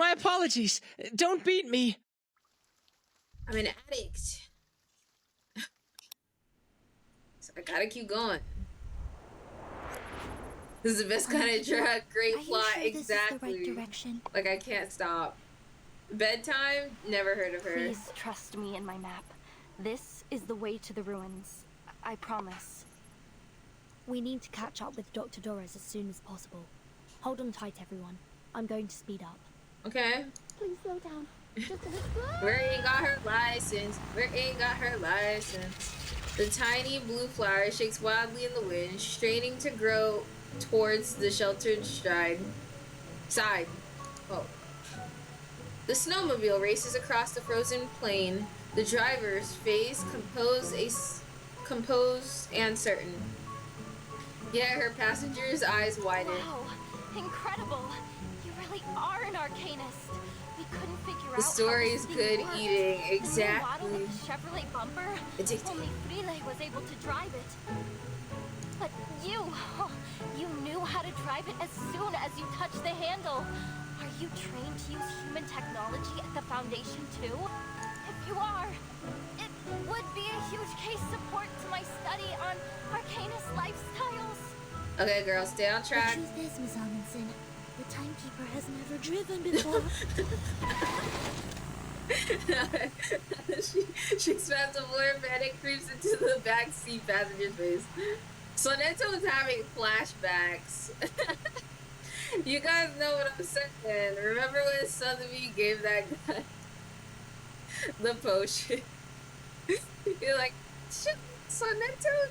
My apologies. Don't beat me. I'm an addict. So I gotta keep going. This is the best kind of drug. Great plot. Sure exactly. This is the right direction? Like, I can't stop. Bedtime? Never heard of her. Please trust me and my map. This is the way to the ruins. I promise. We need to catch up with Dr. Doris as soon as possible. Hold on tight, everyone. I'm going to speed up. Okay. Please slow down. Where ain't got her license? Where ain't got her license? The tiny blue flower shakes wildly in the wind, straining to grow towards the sheltered side. Oh. The snowmobile races across the frozen plain, the driver's face composed and certain. Yet her passenger's eyes widen. Wow, incredible! You really are an arcanist. We couldn't figure out The story's how this good thing worked. eating, The new model exactly. with the Chevrolet bumper. Addicting. Only Frile was able to drive it. But you knew how to drive it as soon as you touched the handle. Are you trained to use human technology at the Foundation too? If you are, it would be a huge case support to my study on arcanist lifestyles. Okay, girl, stay on track. The truth is, Ms. Amundsen, the timekeeper has never driven before. she smacks the floor and panic creeps into the back seat passenger's face. Soneto is having flashbacks. You guys know what I'm saying. Remember when Sotheby gave that guy the potion? You're like, shit, Soneto.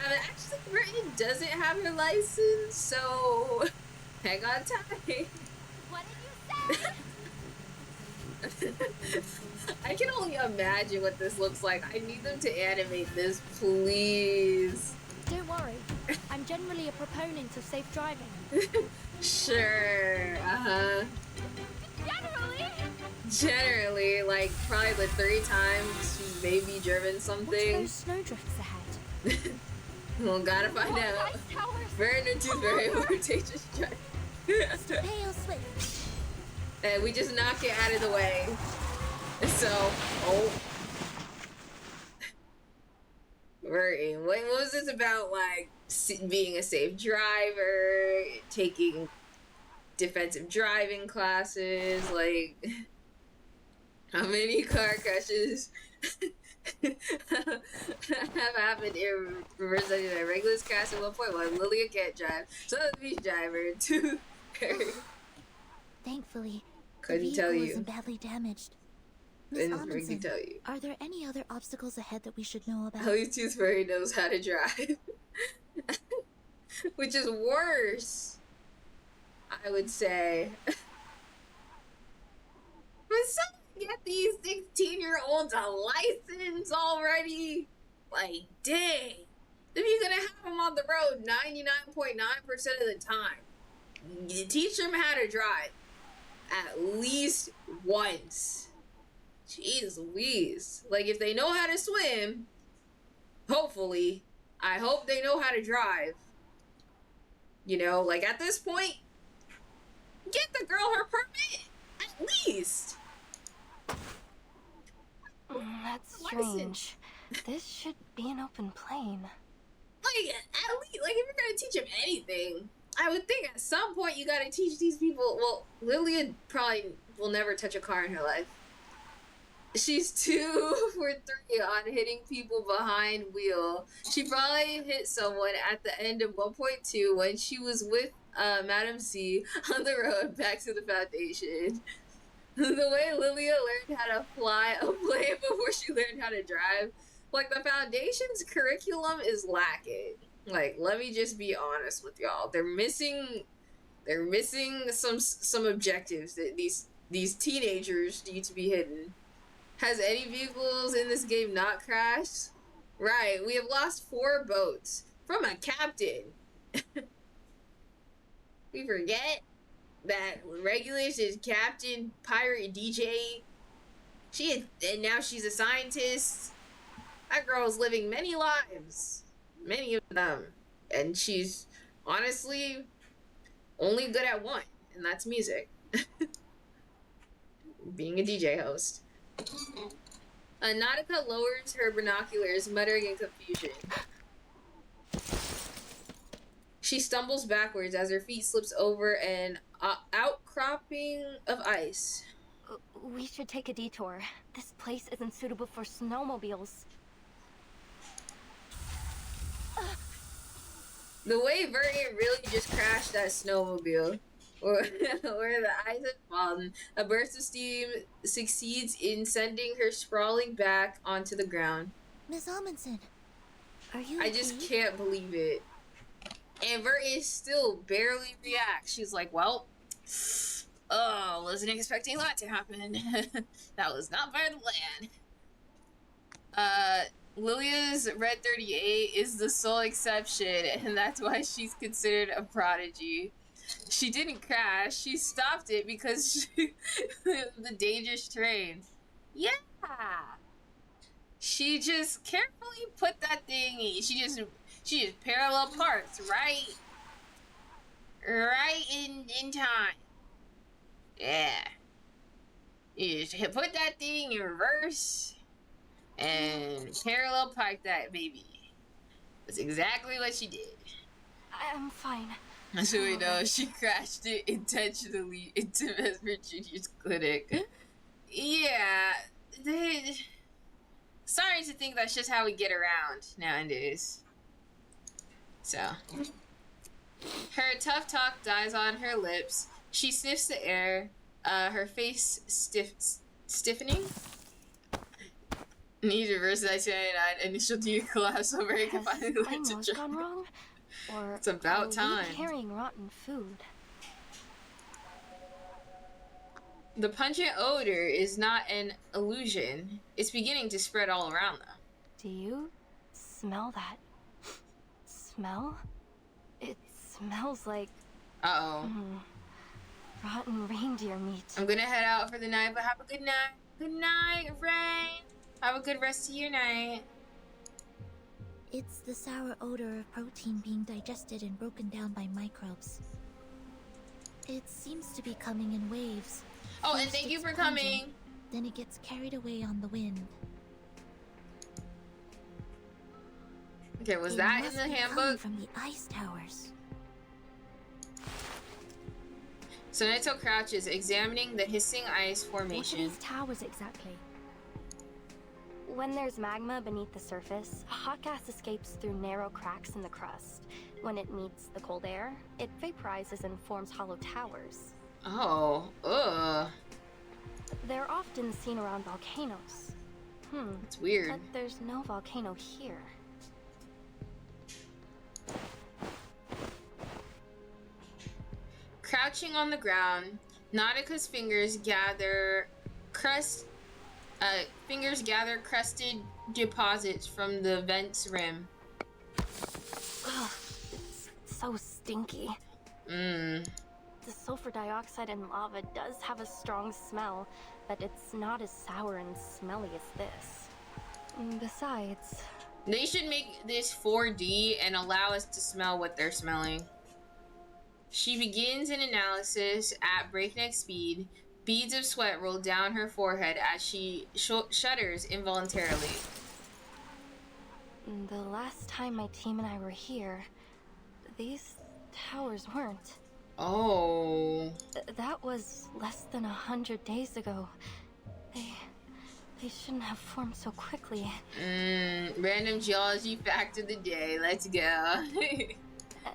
Actually, Britain doesn't have her license, so hang on tight. What did you say? I can only imagine what this looks like. I need them to animate this, please. Don't worry. I'm generally a proponent of safe driving. Sure, Generally, like, probably the 3 times she's maybe driven something. What's those snowdrifts ahead? Well, gotta find out. Very very advantageous drive. Pale switch. And we just knock it out of the way. So, oh. What was this about, like, being a safe driver, taking defensive driving classes, like, how many car crashes have happened in representing a Regulus cast at 1.1? Lilia can't drive, so the beach driver, 2 Thankfully, couldn't the tell vehicle you. isn't badly damaged. Miss Didn't Amundsen, tell you. are there any other obstacles ahead that we should know about? At least Tooth Fairy knows how to drive. Which is worse, I would say. But some get these 16-year-olds a license already. Like, dang. If you're gonna have them on the road 99.9% of the time, you teach them how to drive at least once. Jeez Louise. Like, if they know how to swim, hopefully, I hope they know how to drive. You know, like, at this point, get the girl her permit, at least. That's strange. This should be an open plane. Like, at least, like, if you're gonna teach them anything, I would think at some point you gotta teach these people. Well, Lilia probably will never touch a car in her life. She's 2 for 3 on hitting people behind wheel. She probably hit someone at the end of 1.2 when she was with Madam C on the road back to the Foundation. The way Lilia learned how to fly a plane before she learned how to drive, like, the Foundation's curriculum is lacking. Like, let me just be honest with y'all. They're missing some objectives that these teenagers need to be hidden. Has any vehicles in this game not crashed? Right, we have lost 4 boats from a captain. We forget that Regulus is Captain Pirate DJ. And now she's a scientist. That girl's living many lives. Many of them. And she's honestly only good at one, and that's music. being a DJ host. Nautica lowers her binoculars, muttering in confusion. She stumbles backwards as her feet slips over an outcropping of ice. We should take a detour. This place isn't suitable for snowmobiles. The way Vernon really just crashed that snowmobile, or where the ice had fallen, a burst of steam succeeds in sending her sprawling back onto the ground. Miss Amundsen, are you I okay? just can't believe it. And Vernon still barely reacts. She's like, well, wasn't expecting that to happen. That was not part of the plan. Lilia's Red 38 is the sole exception, and that's why she's considered a prodigy. She didn't crash, she stopped it because the dangerous terrain. Yeah! She just carefully put that thing, she just parallel parked right in time. Yeah. You just put that thing in reverse and parallel park that baby. That's exactly what she did. I'm fine. So we know she crashed it intentionally into Vesper Jr.'s clinic. Yeah, sorry to think that's just how we get around nowadays. So, her tough talk dies on her lips. She sniffs the air, her face stiffening. Need to reverse 1999 initial D collapse over it can finally Has learn to Amos drive. gone wrong? Or It's about are time. we carrying rotten food? The pungent odor is not an illusion. It's beginning to spread all around them. Do you smell that? Smell? It smells like Uh-oh. rotten reindeer meat. I'm gonna head out for the night, but have a good night. Good night, Rain. Have a good rest of your night. It's the sour odor of protein being digested and broken down by microbes. It seems to be coming in waves. Oh, and First thank you it's for pungent, coming. Then it gets carried away on the wind. Okay, was It that in must the be coming handbook? from the ice towers. Soneto crouches, examining the hissing ice What are formation. these towers exactly? When there's magma beneath the surface, hot gas escapes through narrow cracks in the crust. When it meets the cold air, it vaporizes and forms hollow towers. Oh, ugh. They're often seen around volcanoes. It's weird. But there's no volcano here. Crouching on the ground, Nautica's fingers gather crusted deposits from the vent's rim. Ugh, it's so stinky. The sulfur dioxide in lava does have a strong smell, but it's not as sour and smelly as this. Besides, They should make this 4D and allow us to smell what they're smelling. She begins an analysis at breakneck speed. Beads of sweat roll down her forehead as she shudders involuntarily. the last time my team and I were here, these towers weren't. Oh. That was less than 100 days ago. They shouldn't have formed so quickly. Random geology fact of the day. Let's go.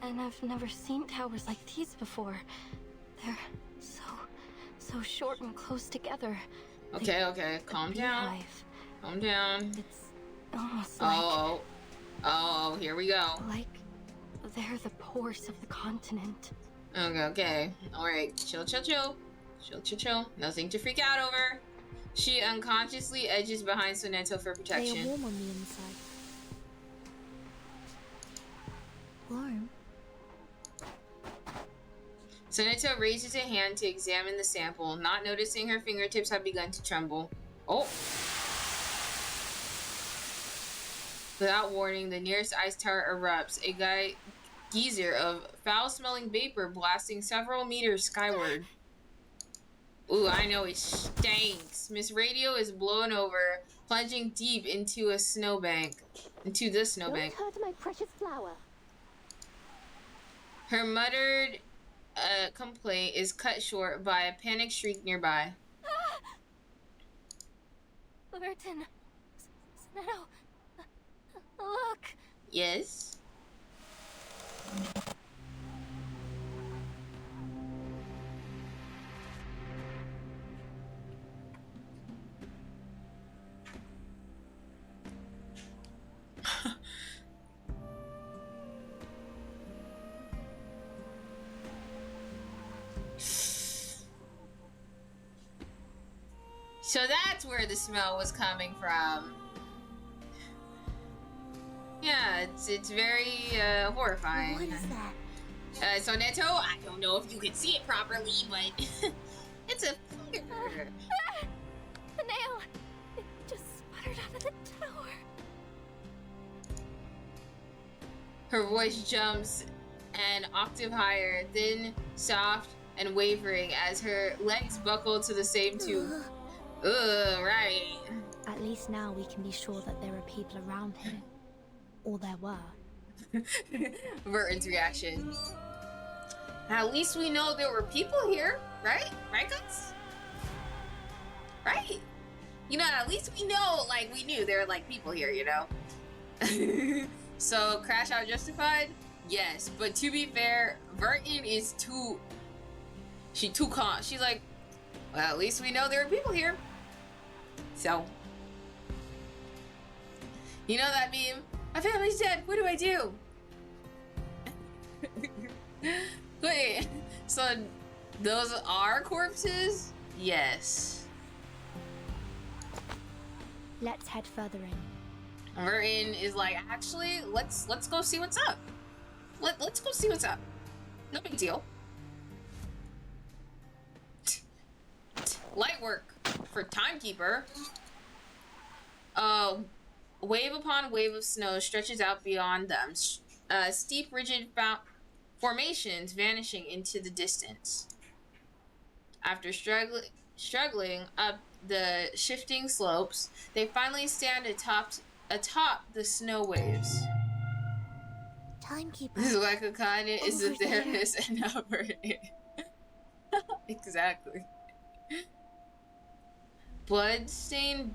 And I've never seen towers like these before. They're so short and close together. Okay, okay. Calm down. Beehive. Calm down. It's almost like... Oh, here we go. Like they're the pores of the continent. Okay. Alright. Chill. Nothing to freak out over. She unconsciously edges behind Soneto for They are protection. warm on the inside. Warm? Soneto raises a hand to examine the sample, not noticing her fingertips have begun to tremble. Oh! Without warning, the nearest ice tower erupts, a geyser of foul-smelling vapor blasting several meters skyward. Ooh, I know it stinks. Miss Radio is blown over, plunging deep into a snowbank. Into the snowbank. Don't hurt my precious flower. Her muttered complaint is cut short by a panicked shriek nearby. Burton. Snow. Look. Yes? So that's where the smell was coming from. Yeah, it's very horrifying. What is that? So Neto, I don't know if you can see it properly, but it's a finger. The nail. It just sputtered out of the tower. Her voice jumps an octave higher, thin, soft, and wavering as her legs buckle to the same tune. Ugh, right. At least now we can be sure that there are people around him. Or there were. Burton's reaction. At least we know there were people here, right? Right, guys? Right. You know, at least we know, like, we knew there were, like, people here, you know? So, crash out justified? Yes, but to be fair, Burton is too... She too calm. She's like, well, at least we know there are people here. So... You know that meme? My family's dead, what do I do? Wait, so those are corpses? Yes. Let's head further in. Burton is like, actually, let's go see what's up. Let's go see what's up. No big deal. Light work for timekeeper. Wave upon wave of snow stretches out beyond them. Steep, rigid formations vanishing into the distance. After struggling up the shifting slopes, they finally stand atop the snow waves. Timekeeper. Zuekakane is the Over there. therapist and now Burton. Exactly. Bloodstained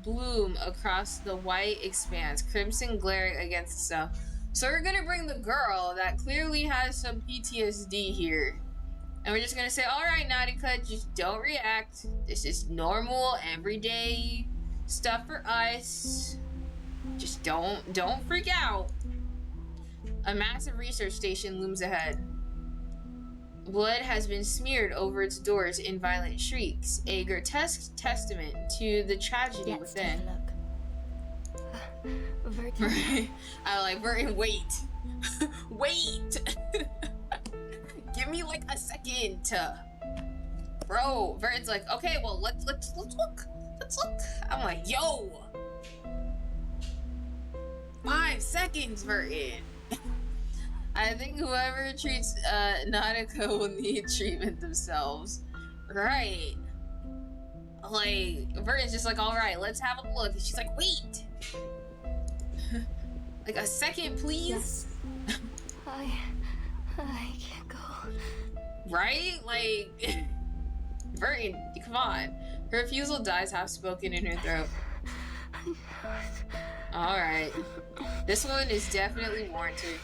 bloom across the white expanse, crimson glaring against the snow. So we're gonna bring the girl that clearly has some PTSD here. And we're just gonna say, alright, Nautica, just don't react. This is normal, everyday stuff for us. Just don't freak out. A massive research station looms ahead. Blood has been smeared over its doors in violent shrieks, a grotesque testament to the tragedy Let's within. take a look. Burton. Right. I like, Burton, wait. Wait. Give me like a second to... Bro, Burton's like, okay, well, let's look. Let's look. I'm like, yo. 5 seconds, Burton. I think whoever treats Nautica will need treatment themselves. Right. Like, Burton's just like, alright, let's have a look. And she's like, wait! Like, a second, please? Yes. I can't go. Right? Like, Burton, come on. Her refusal dies half-spoken in her throat. Alright. This one is definitely warranted.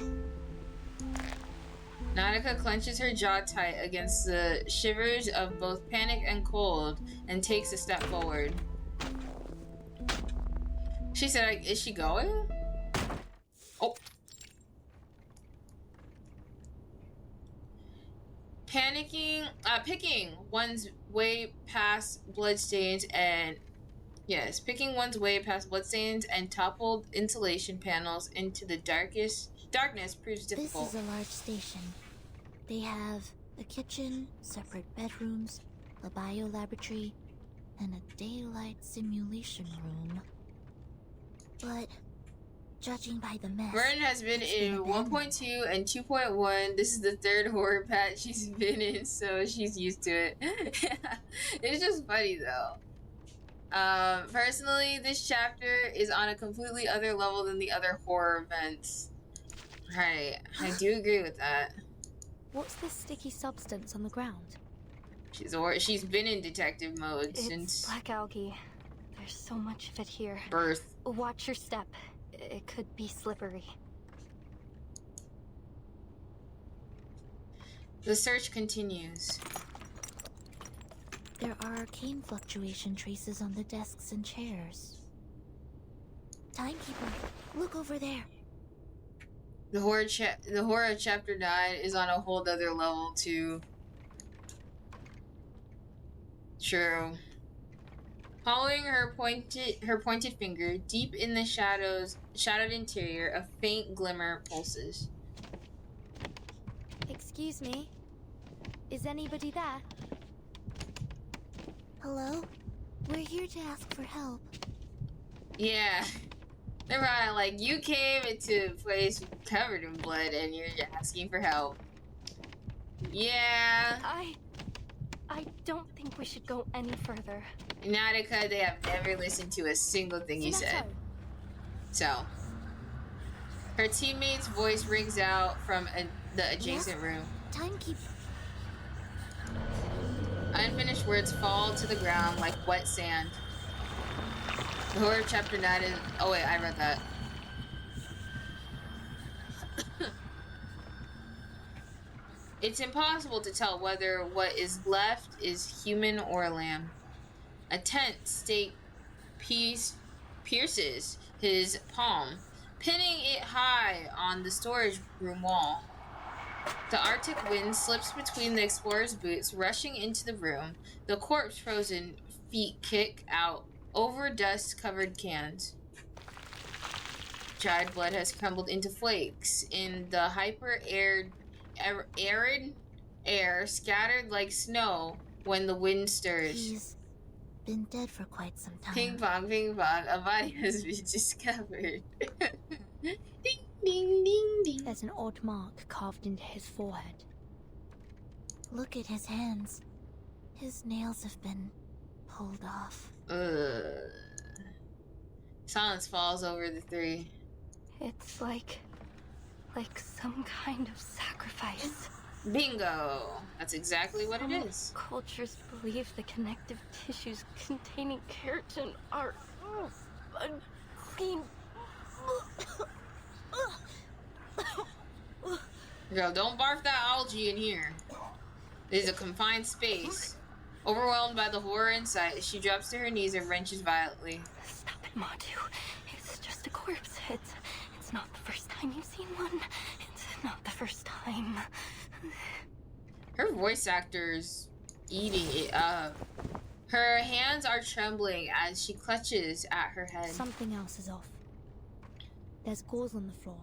Nautica clenches her jaw tight against the shivers of both panic and cold and takes a step forward. She said, is she going? Oh. Picking one's way past bloodstains and... Yes, picking one's way past bloodstains and toppled insulation panels into the darkness proves difficult. This is a large station. They have a kitchen, separate bedrooms, a biolaboratory, and a daylight simulation room. But Judging by the mess. Vern has been in 1.2 and 2.1. This is the third horror patch she's been in, so she's used to it. It's just funny though. Personally, this chapter is on a completely other level than the other horror events. Right, I do agree with that. What's this sticky substance on the ground? She's been in detective mode It's since black algae. There's so much of it here. birth. Watch your step. It could be slippery. The search continues. There are arcane fluctuation traces on the desks and chairs. Timekeeper, look over there. The horror of chapter 9 is on a whole other level too. True. Following her pointed finger, deep in the shadowed interior, a faint glimmer pulses. Excuse me? Is anybody there? Hello? We're here to ask for help. Yeah. They're probably like, you came into a place covered in blood and you're asking for help. Yeah. I don't think we should go any further. Nautica, they have never listened to a single thing you said. So, her teammate's voice rings out from the adjacent room. Timekeeper. Unfinished words fall to the ground like wet sand. The horror of chapter 9 is... Oh wait, I read that. It's impossible to tell whether what is left is human or lamb. A tent stake pierces his palm, pinning it high on the storage room wall. The Arctic wind slips between the explorer's boots, rushing into the room. The corpse-frozen feet kick out over dust-covered cans. Dried blood has crumbled into flakes in the arid air, scattered like snow when the wind stirs. He's been dead for quite some time. Ping pong, a body has been discovered. Ding, ding, ding, ding. There's an odd mark carved into his forehead. Look at his hands. His nails have been pulled off. Silence falls over the three. It's like some kind of sacrifice. Bingo! That's exactly what it is. Cultures believe the connective tissues containing keratin are unclean. Girl, don't barf that algae in here. This is a confined space. Overwhelmed by the horror in sight, she drops to her knees and wrenches violently. Stop it, Matu. It's just a corpse. It's not the first time you've seen one. It's not the first time. Her voice actor's eating it up. Her hands are trembling as she clutches at her head. Something else is off. There's gauze on the floor.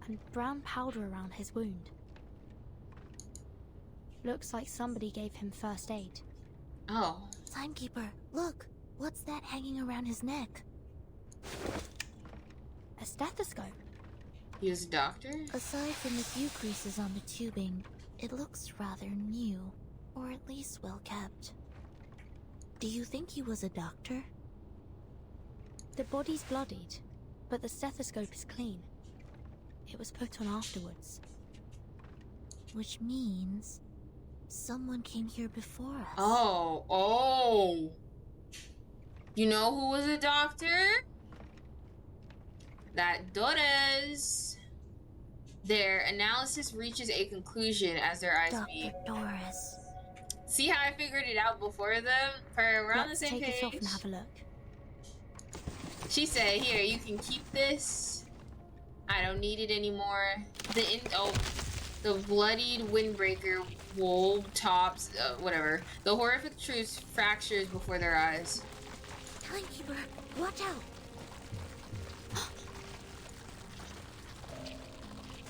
And brown powder around his wound. Looks like somebody gave him first aid. Oh. Timekeeper, look! What's that hanging around his neck? A stethoscope. He was a doctor? Aside from the few creases on the tubing, it looks rather new, or at least well kept. Do you think he was a doctor? The body's bloodied, but the stethoscope is clean. It was put on afterwards. Which means someone came here before us. Oh. You know who was a doctor? That Doris. Their analysis reaches a conclusion as their eyes meet. Dr. Doris. See how I figured it out before them? We're on the same page. Let's take it off and have a look. She said, "Here, you can keep this. I don't need it anymore." The bloodied windbreaker wool tops, whatever. The horrific truth fractures before their eyes. Timekeeper, watch out!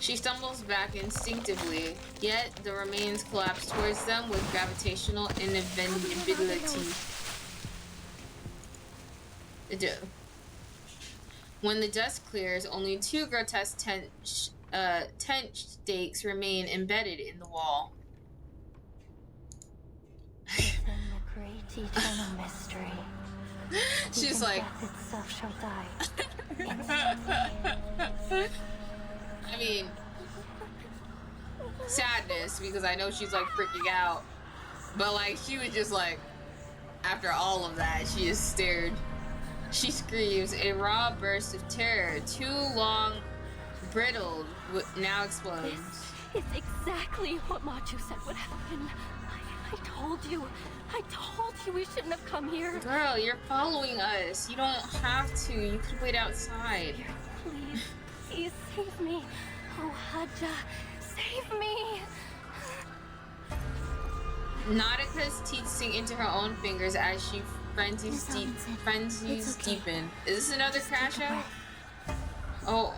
She stumbles back instinctively, yet the remains collapse towards them with gravitational inevitability. When the dust clears, only 2 grotesque tent stakes remain embedded in the wall. Within the great eternal mystery, She's even like, death itself shall die. I mean, sadness, because I know she's like freaking out. But like, she was just like, after all of that, she just stared. She screams, a raw burst of terror, too long brittled, now explodes. This is exactly what Machu said would happen. I told you we shouldn't have come here. Girl, you're following us. You don't have to. You could wait outside. Here, please save me. Oh, Haja, save me. Nautika's teeth sink into her own fingers as she frenzies deepen. Is this another crash out? Oh.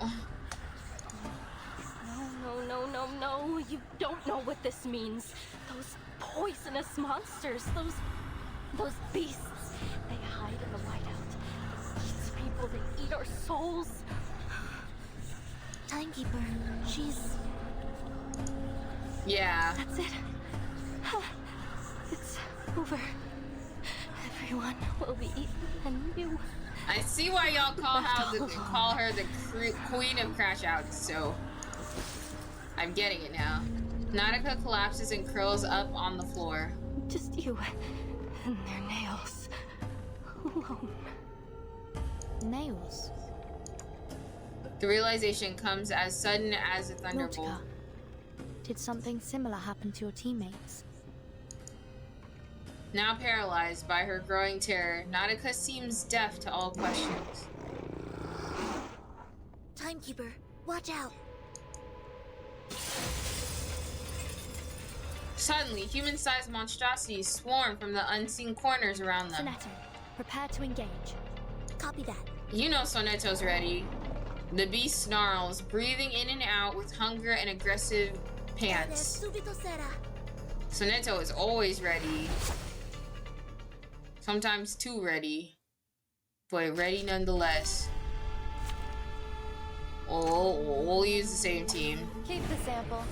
No. You don't know what this means. Those poisonous monsters, those beasts, they hide in the whiteout. These people, they eat our souls. Timekeeper, she's... Yeah. That's it. It's over. Everyone will be eaten, and you... I see why y'all call her the queen of crash outs, so I'm getting it now. Nautika collapses and curls up on the floor. Just you and their nails. Alone. Nails? The realization comes as sudden as a thunderbolt. Nautika, did something similar happen to your teammates? Now paralyzed by her growing terror, Nautika seems deaf to all questions. Timekeeper, watch out! Suddenly, human-sized monstrosities swarm from the unseen corners around them. Sonetto, prepare to engage. Copy that. You know Sonetto's ready. The beast snarls, breathing in and out with hunger and aggressive pants. Sonetto is always ready. Sometimes too ready. But ready nonetheless. Oh, we'll use the same team. Keep the sample.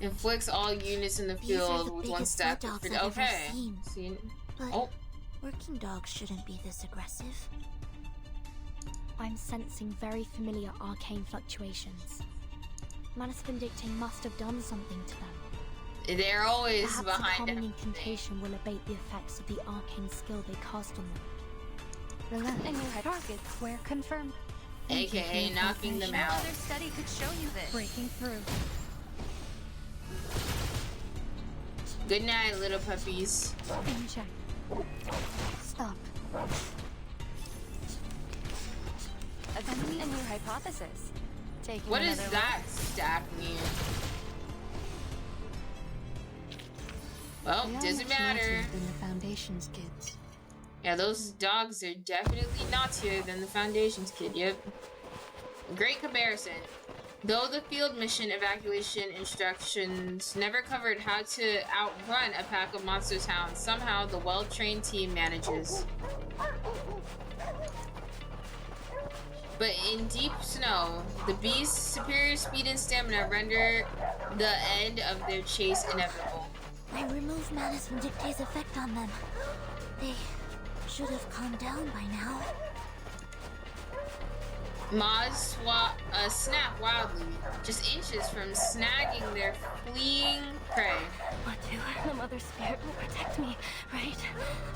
Inflicts all units in the field with 1 step. Okay. See? But working dogs shouldn't be this aggressive. I'm sensing very familiar arcane fluctuations. Manus Vindicting must have done something to them. They're always Perhaps behind a calming them. incantation will abate the effects of the arcane skill they cast on them. Relent. And your targets were confirmed. AKA knocking them out. Other study could show you this. Breaking through. Good night, little puppies. In check. Stop. A new hypothesis. Taking What does another that stack mean? Well, doesn't matter. Than the Foundation's kids. Yeah, those dogs are definitely naughtier than the Foundation's kid, yep. Great comparison. Though the field mission evacuation instructions never covered how to outrun a pack of monster hounds, somehow the well-trained team manages. But in deep snow, the beast's superior speed and stamina render the end of their chase inevitable. I removed Manus Vindicte's effect on them. They should have calmed down by now. Maz snap wildly, just inches from snagging their fleeing prey. Matu, the Mother Spirit will protect me, right?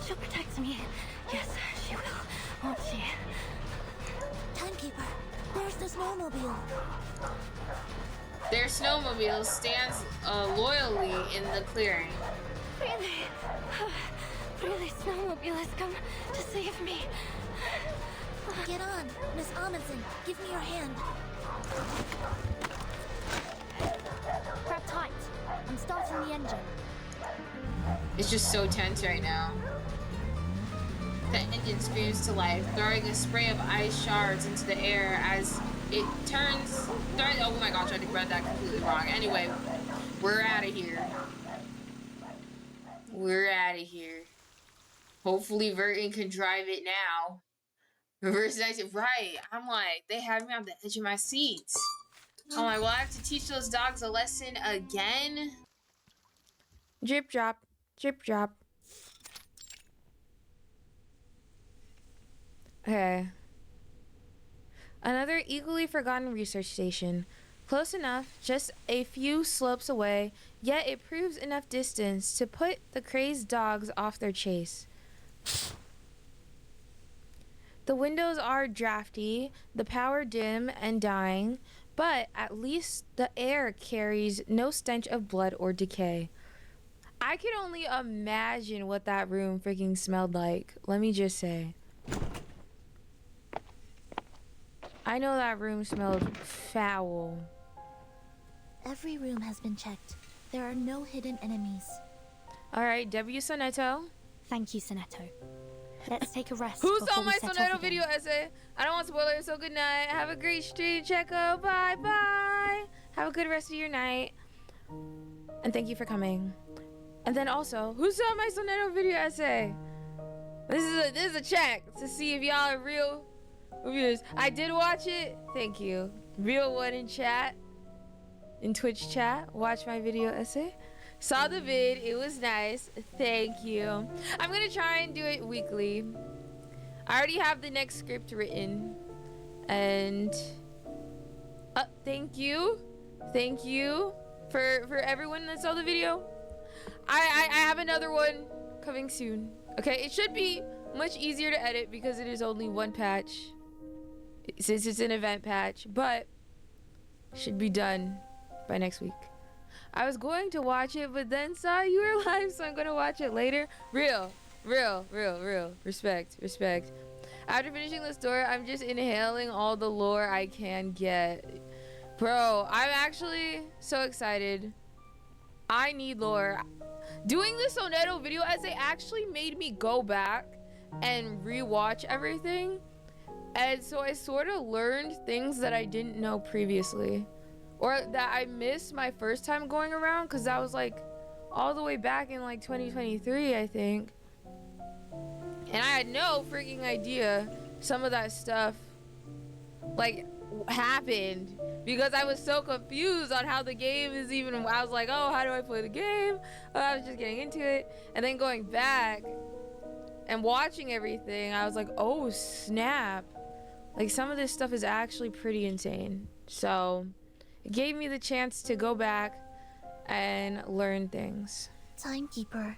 She'll protect me. Yes, she will, won't she? Timekeeper, there's the snowmobile. Their snowmobile stands loyally in the clearing. Really, snowmobile has come to save me. Get on, Miss Amundsen. Give me your hand. Grab tight. I'm starting the engine. It's just so tense right now. The engine screams to life, throwing a spray of ice shards into the air as it turns. Oh my gosh, I read that completely wrong. Anyway, we're out of here. We're out of here. Hopefully Vertin can drive it now. Reverse nice, right? I'm like, they have me on the edge of my seat. I'm like, well, I have to teach those dogs a lesson again. Drip drop, drip drop. Okay. Another equally forgotten research station. Close enough, just a few slopes away, yet it proves enough distance to put the crazed dogs off their chase. The windows are drafty, the power dim and dying, but at least the air carries no stench of blood or decay. I can only imagine what that room freaking smelled like. Let me just say. I know that room smelled foul. Every room has been checked. There are no hidden enemies. Alright, W. Soneto. Thank you, Soneto. Let's take a rest. Who before saw we my set off Soneto again. video essay? I don't want spoilers, so good night. Have a great stream, Cheko. Bye bye. Have a good rest of your night. And thank you for coming. And then also, who saw my Soneto video essay? This is a check to see if y'all are real reviewers. I did watch it. Thank you. Real one in chat. In Twitch chat. Watch my video essay. Saw the vid. It was nice. Thank you. I'm gonna try and do it weekly. I already have the next script written. And thank you. Thank you for everyone that saw the video. I have another one coming soon. Okay, it should be much easier to edit because it is only one patch. Since it's an event patch, but should be done by next week. I was going to watch it, but then saw you were live, so I'm gonna watch it later. Real. Respect. After finishing the story, I'm just inhaling all the lore I can get. Bro, I'm actually so excited. I need lore. Doing the Soneto video essay actually made me go back and rewatch everything. And so I sort of learned things that I didn't know previously. Or that I missed my first time going around, because that was like all the way back in like 2023, I think. And I had no freaking idea some of that stuff like happened, because I was so confused on how the game is even. I was like, oh, how do I play the game? I was just getting into it. And then going back and watching everything, I was like, oh snap. Like some of this stuff is actually pretty insane. So it gave me the chance to go back and learn things. Timekeeper.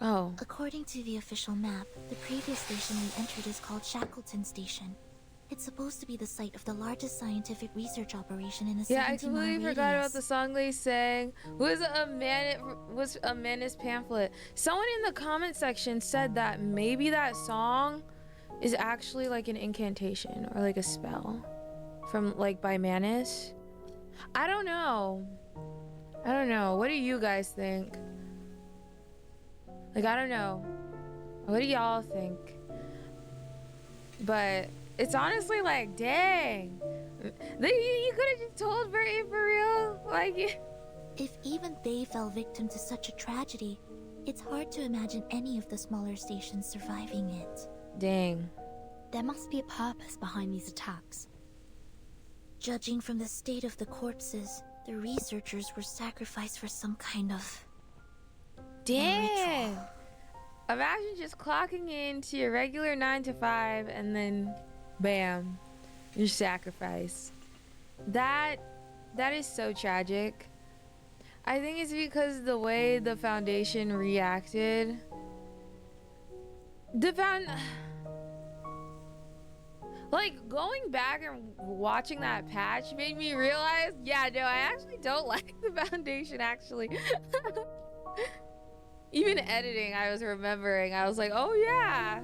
Oh. According to the official map, the previous station we entered is called Shackleton Station. It's supposed to be the site of the largest scientific research operation in the 17-mile I completely radius. forgot about the song they sang. Was a Manus pamphlet. Someone in the comment section said that maybe that song is actually like an incantation or like a spell from like by Manus. I don't know. What do you guys think? Like, I don't know. What do y'all think? But it's honestly like, dang. You could have just told Bertie for real. Like, if even they fell victim to such a tragedy, it's hard to imagine any of the smaller stations surviving it. dang. There must be a purpose behind these attacks. Judging from the state of the corpses, the researchers were sacrificed for some kind of Dang. ritual. Imagine just clocking into your regular 9 to 5 and then bam, your sacrifice. That is so tragic. I think it's because the way the Foundation reacted. Like, going back and watching that patch made me realize, yeah, no, I actually don't like the Foundation, actually. Even editing, I was remembering. I was like, oh yeah,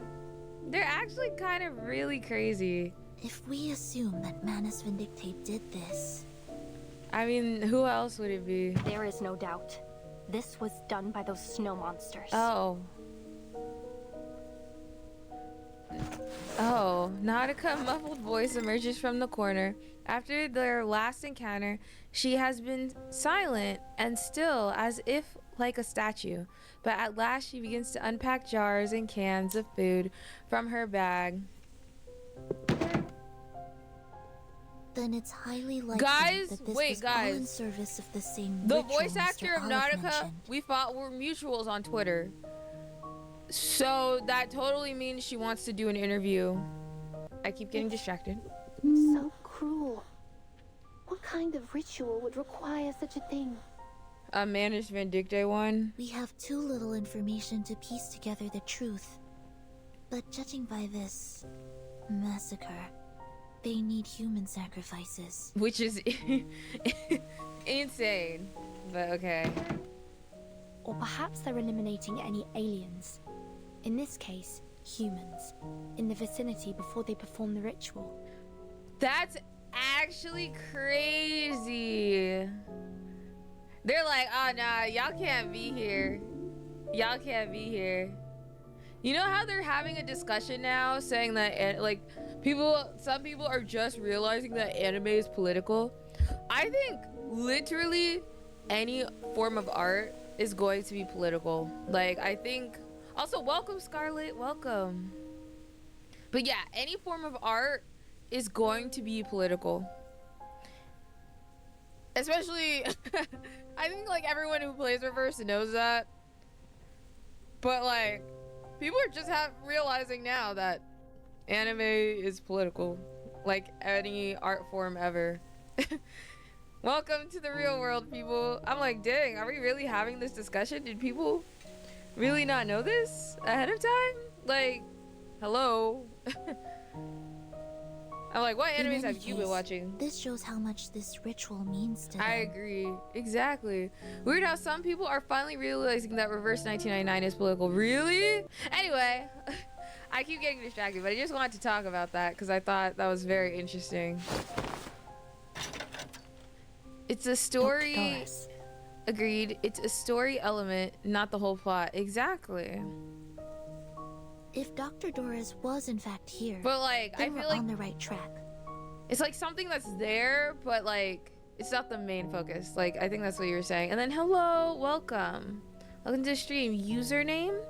they're actually kind of really crazy. If we assume that Manus Vindictate did this... I mean, who else would it be? There is no doubt. This was done by those snow monsters. Oh, Nautica muffled voice emerges from the corner. After their last encounter, she has been silent and still, as if like a statue. But at last, she begins to unpack jars and cans of food from her bag. Then it's highly likely Guys, that this wait, was all guys. in service of the same The ritual voice actor Mr. of Olive Nautica, mentioned. we thought were mutuals on Twitter. So that totally means she wants to do an interview. I keep getting distracted. So cruel. What kind of ritual would require such a thing? A managed Vindicte one. We have too little information to piece together the truth. But judging by this massacre, they need human sacrifices. Which is insane. But okay. Or perhaps they're eliminating any aliens. In this case, humans. In the vicinity before they perform the ritual. That's actually crazy. They're like, oh nah, y'all can't be here. Y'all can't be here. You know how they're having a discussion now saying that like some people are just realizing that anime is political? I think literally any form of art is going to be political. Like, I think also, welcome Scarlett, welcome. But yeah, any form of art is going to be political. Especially I think like everyone who plays Reverse knows that. But like people are just realizing now that anime is political, like any art form ever. Welcome to the real world, people. I'm like, dang, are we really having this discussion? Did people really not know this ahead of time? Like, hello. I'm like, what animes have you been watching? This shows how much this ritual means to them. I agree. Exactly. Weird how some people are finally realizing that Reverse 1999 is political. Really? Anyway, I keep getting distracted, but I just wanted to talk about that because I thought that was very interesting. It's a story. Agreed. It's a story element, not the whole plot. Exactly. If Dr. Doris was in fact here, but like, I feel like on the right track. It's like something that's there, but like it's not the main focus. Like, I think that's what you were saying. And then hello, welcome to the stream. Username?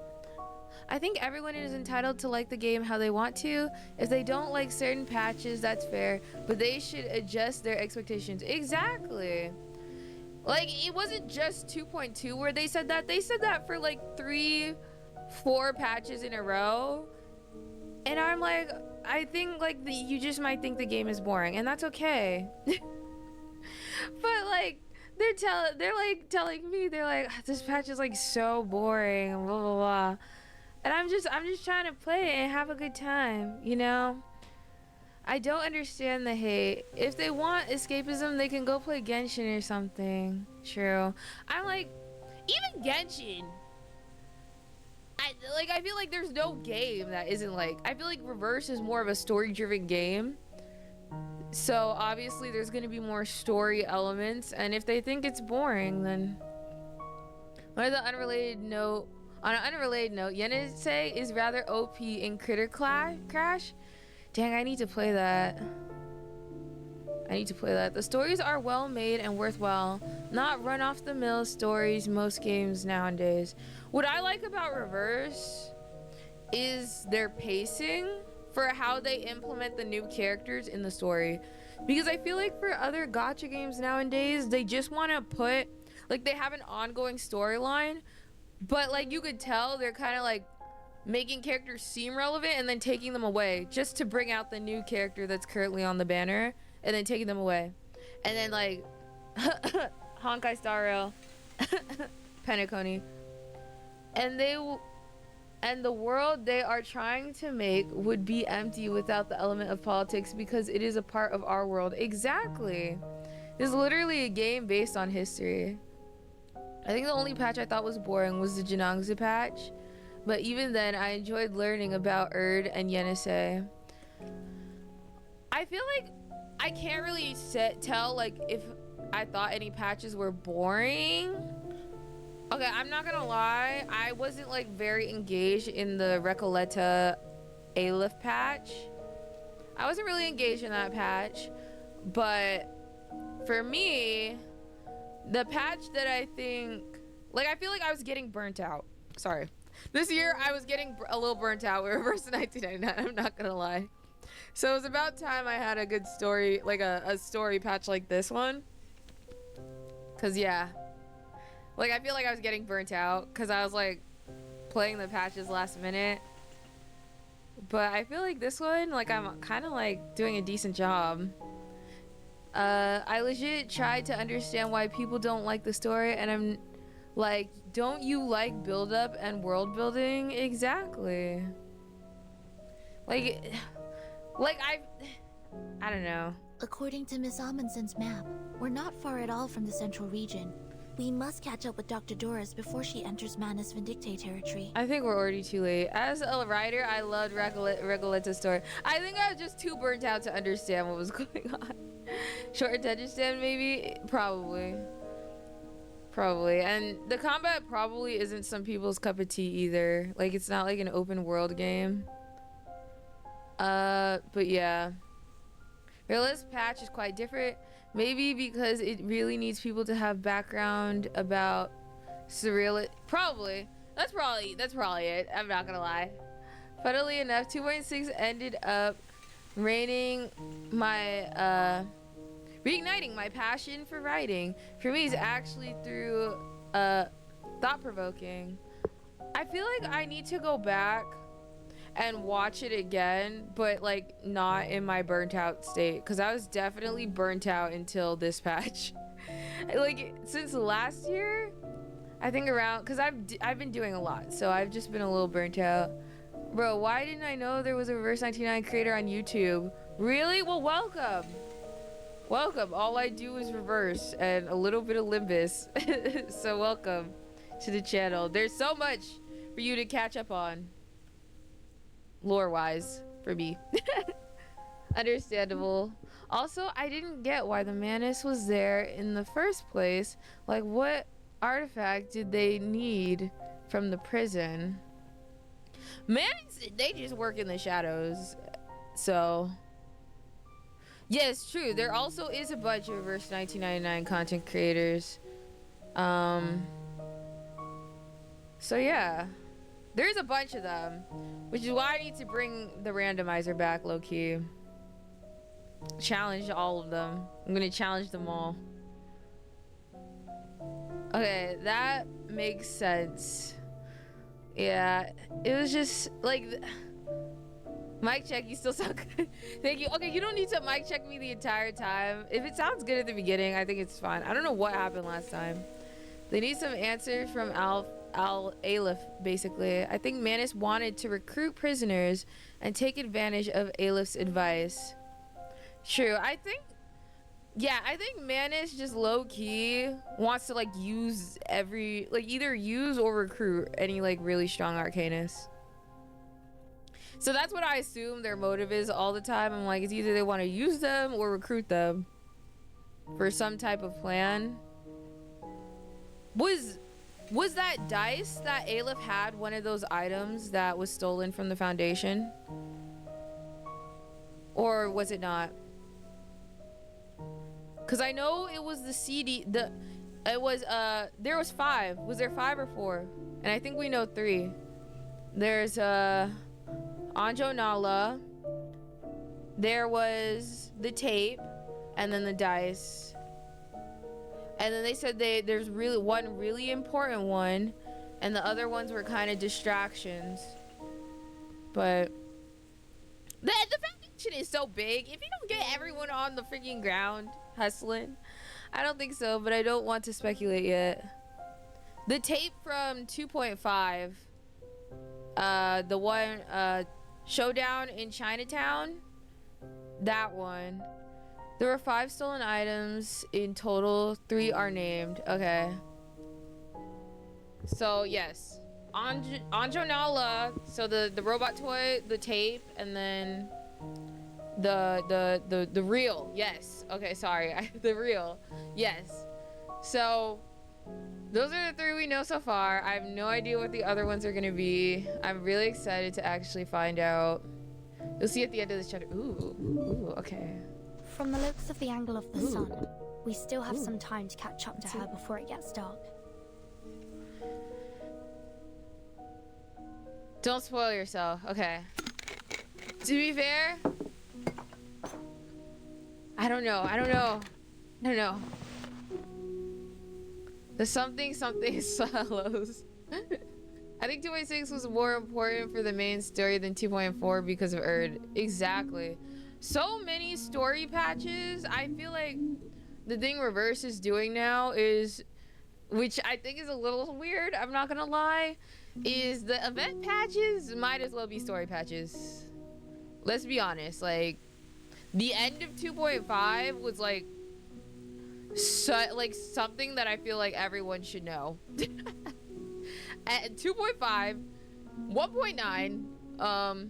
I think everyone is entitled to like the game how they want to. If they don't like certain patches, that's fair, but they should adjust their expectations. Exactly. Like, it wasn't just 2.2 where they said that. They said that for like 3-4 patches in a row, and I'm like, I think like you just might think the game is boring, and that's okay. But like they're like telling me, they're like, this patch is like so boring, blah blah blah, and I'm just trying to play it and have a good time, you know. I don't understand the hate. If they want escapism, they can go play Genshin or something. True. I'm like, even Genshin, I feel like there's no game that isn't like, I feel like Reverse is more of a story-driven game. So obviously there's gonna be more story elements, and if they think it's boring, then on an unrelated note, Yenise is rather OP in Critter Crash. Dang, I need to play that. The stories are well made and worthwhile, not run off the mill stories most games nowadays. What I like about Reverse is their pacing for how they implement the new characters in the story. Because I feel like for other gacha games nowadays, they just want to put, like, they have an ongoing storyline, but like you could tell they're kind of like making characters seem relevant and then taking them away just to bring out the new character that's currently on the banner, and then taking them away. And then like Honkai Star Rail, Penacony, and the world they are trying to make would be empty without the element of politics, because it is a part of our world. Exactly. It's literally a game based on history. I think the only patch I thought was boring was the Jinangsu patch, but even then I enjoyed learning about Erd and Yenise. I feel like I can't really tell like if I thought any patches were boring. Okay, I'm not gonna lie, I wasn't like very engaged in the Recoleta Aleph patch. I wasn't really engaged in that patch. But for me, the patch that I think, like, I feel like I was getting burnt out. Sorry. This year, I was getting a little burnt out with Reverse 1999, I'm not gonna lie. So it was about time I had a good story, like a story patch like this one. Cause yeah, like I feel like I was getting burnt out cause I was like playing the patches last minute. But I feel like this one, like I'm kind of like doing a decent job. I legit tried to understand why people don't like the story, and I'm like, don't you like build up and world building? Exactly. Like I don't know. According to Miss Amundsen's map, we're not far at all from the central region. We must catch up with Dr. Doris before she enters Manus Vindicte territory. I think we're already too late. As a writer, I loved Regoletta's story. I think I was just too burnt out to understand what was going on. Short attention span, maybe? Probably. And the combat probably isn't some people's cup of tea either. Like, it's not like an open world game. But yeah. Realis's patch is quite different. Maybe because it really needs people to have background about surreal. Probably. That's probably it. I'm not gonna lie. Funnily enough, 2.6 ended up reigniting my reigniting my passion for writing. For me, is actually through thought-provoking. I feel like I need to go back and watch it again, but like not in my burnt out state, because I was definitely burnt out until this patch. Like since last year, I think around, because I've been doing a lot, so I've just been a little burnt out. Bro, why didn't I know there was a Reverse 99 creator on YouTube? Really? Well, welcome. All I do is Reverse and a little bit of Limbus. So welcome to the channel. There's so much for you to catch up on. Lore-wise, for me. Understandable. Also, I didn't get why the Manus was there in the first place. Like, what artifact did they need from the prison? Manus, they just work in the shadows. So, yeah, it's true. There also is a bunch of Reverse 1999 content creators. So yeah. There's a bunch of them, which is why I need to bring the randomizer back low-key. Challenge all of them. I'm gonna challenge them all. Okay, that makes sense. Yeah, it was just like... Mic check, you still sound good. Thank you. Okay, you don't need to mic check me the entire time. If it sounds good at the beginning, I think it's fine. I don't know what happened last time. They need some answers from Aleph, basically. I think Manus wanted to recruit prisoners and take advantage of Aleph's advice. True. I think Manus just low-key wants to like use either use or recruit any like really strong arcanists. So that's what I assume their motive is all the time. I'm like, it's either they want to use them or recruit them for some type of plan. Was that dice that Aleph had one of those items that was stolen from the Foundation? Or was it not? Because I know it was the CD, there was 5. Was there 5 or 4? And I think we know 3. There's Anjo Nala, there was the tape, and then the dice. And then they said there's one really important one, and the other ones were kind of distractions. But the Foundation is so big. If you don't get everyone on the freaking ground hustling, I don't think so, but I don't want to speculate yet. The tape from 2.5, the one, Showdown in Chinatown, that one. There were 5 stolen items in total. 3 are named. Okay. So yes, Anjo Nala. So the robot toy, the tape, and then the reel. Yes. Okay. Sorry. The reel. Yes. So those are the 3 we know so far. I have no idea what the other ones are gonna be. I'm really excited to actually find out. You'll see at the end of this chapter. Ooh. Okay. From the looks of the angle of the sun, we still have some time to catch up to her before it gets dark. Don't spoil yourself. Okay. To be fair, I don't know. The something swallows. I think 2.6 was more important for the main story than 2.4 because of Erd. Exactly. So many story patches. I feel like the thing Reverse is doing now is, which I think is a little weird, I'm not gonna lie, is the event patches might as well be story patches. Let's be honest, like, the end of 2.5 was like something that I feel like everyone should know. At 2.5, 1.9,